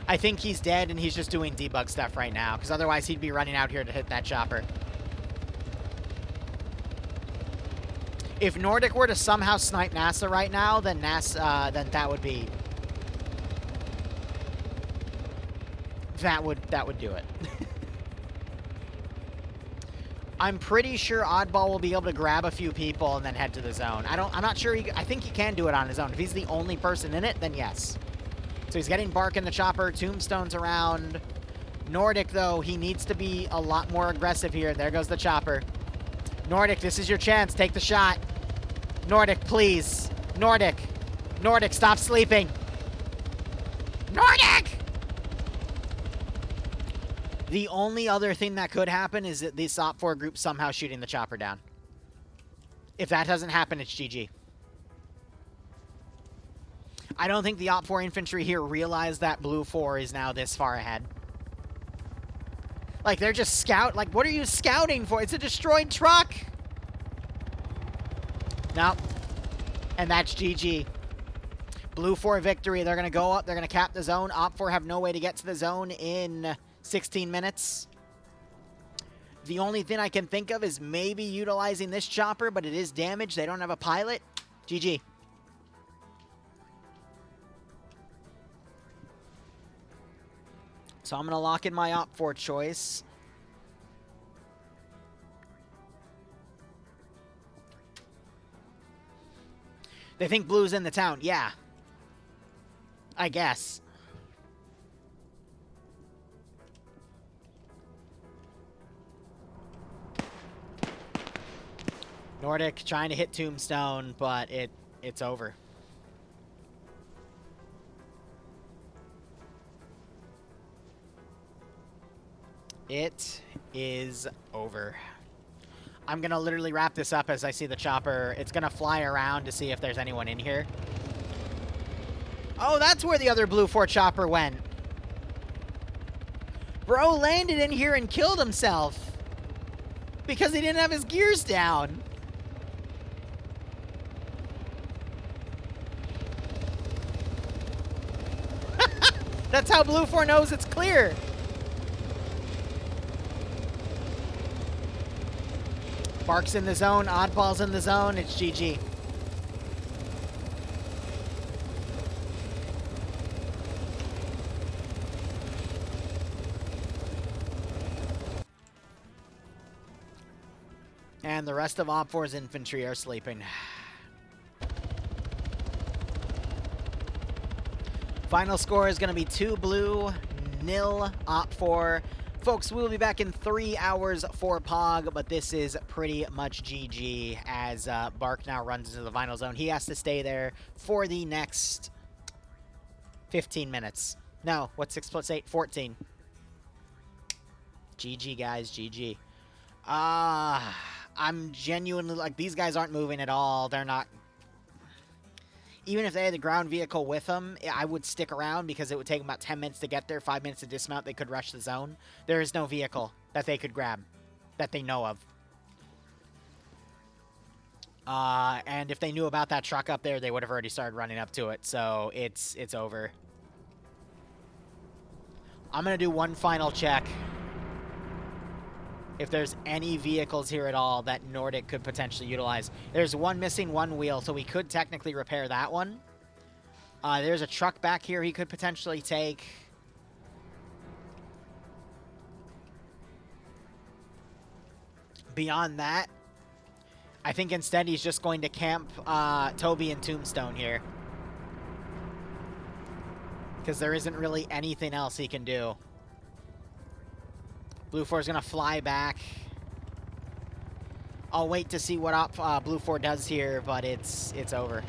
I think he's dead, and he's just doing debug stuff right now, because otherwise he'd be running out here to hit that chopper. If Nordic were to somehow snipe NASA right now, then then that would be... That would do it. I'm pretty sure Oddball will be able to grab a few people and then head to the zone. I'm not sure I think he can do it on his own. If he's the only person in it, then yes. So he's getting Bark in the chopper, Tombstone's around. Nordic, though, he needs to be a lot more aggressive here. There goes the chopper. Nordic, this is your chance. Take the shot. Nordic, please. Nordic. Nordic, stop sleeping. Nordic! The only other thing that could happen is that this OPFOR group somehow shooting the chopper down. If that doesn't happen, it's GG. I don't think the OPFOR infantry here realize that Blue 4 is now this far ahead. Like, they're just like, what are you scouting for? It's a destroyed truck! No. And that's GG. Blue 4 victory. They're going to go up. They're going to cap the zone. OPFOR have no way to get to the zone in 16 minutes. The only thing I can think of is maybe utilizing this chopper, but it is damaged. They don't have a pilot. GG. So I'm going to lock in my OPFOR choice. They think Blue's in the town. Yeah. I guess. Nordic trying to hit Tombstone, but it's over. It is over. I'm going to literally wrap this up as I see the chopper. It's going to fly around to see if there's anyone in here. Oh, that's where the other Blue 4 chopper went. Bro landed in here and killed himself because he didn't have his gears down. That's how Blue 4 knows it's clear. Bark's in the zone, Oddball's in the zone, it's GG. And the rest of OPFOR's infantry are sleeping. Final score is going to be 2 Blue, 0 OPFOR. Folks, we will be back in 3 hours for POG, but this is pretty much GG as Bark now runs into the final zone. He has to stay there for the next 15 minutes. No, what's 6 plus 8? 14. GG, guys, GG. I'm genuinely, like, these guys aren't moving at all. They're not... Even if they had the ground vehicle with them, I would stick around because it would take them about 10 minutes to get there, 5 minutes to dismount. They could rush the zone. There is no vehicle that they could grab that they know of. And if they knew about that truck up there, they would have already started running up to it. So it's over. I'm going to do one final check. If there's any vehicles here at all that Nordic could potentially utilize. There's one missing, one wheel, so we could technically repair that one. There's a truck back here he could potentially take. Beyond that, I think instead he's just going to camp Toby and Tombstone here. Because there isn't really anything else he can do. Blue 4 is going to fly back. I'll wait to see what Blue 4 does here, but it's over.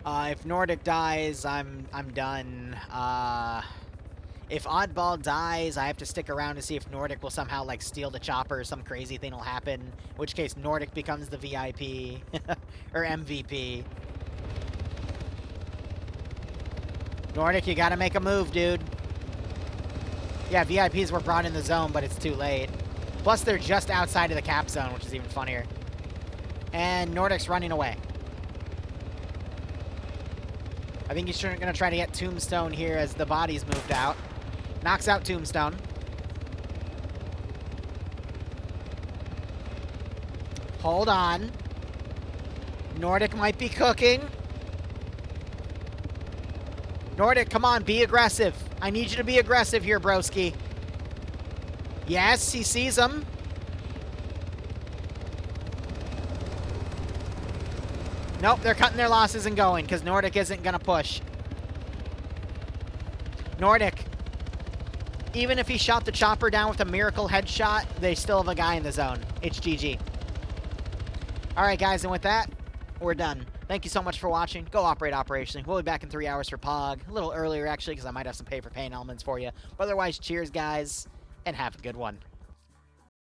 If Nordic dies, I'm done. If Oddball dies, I have to stick around to see if Nordic will somehow, like, steal the chopper or some crazy thing will happen. In which case, Nordic becomes the VIP. Or MVP. Nordic, you gotta make a move, dude. Yeah, VIPs were brought in the zone, but it's too late. Plus, they're just outside of the cap zone, which is even funnier. And Nordic's running away. I think he's gonna try to get Tombstone here as the body's moved out. Knocks out Tombstone. Hold on. Nordic might be cooking. Nordic, come on, be aggressive. I need you to be aggressive here, broski. Yes, he sees him. Nope, they're cutting their losses and going because Nordic isn't going to push. Nordic, even if he shot the chopper down with a miracle headshot, they still have a guy in the zone. It's GG. All right, guys, and with that, we're done. Thank you so much for watching. Go operate operationally. We'll be back in 3 hours for POG. A little earlier, actually, because I might have some pay-for-pain elements for you. But otherwise, cheers, guys, and have a good one.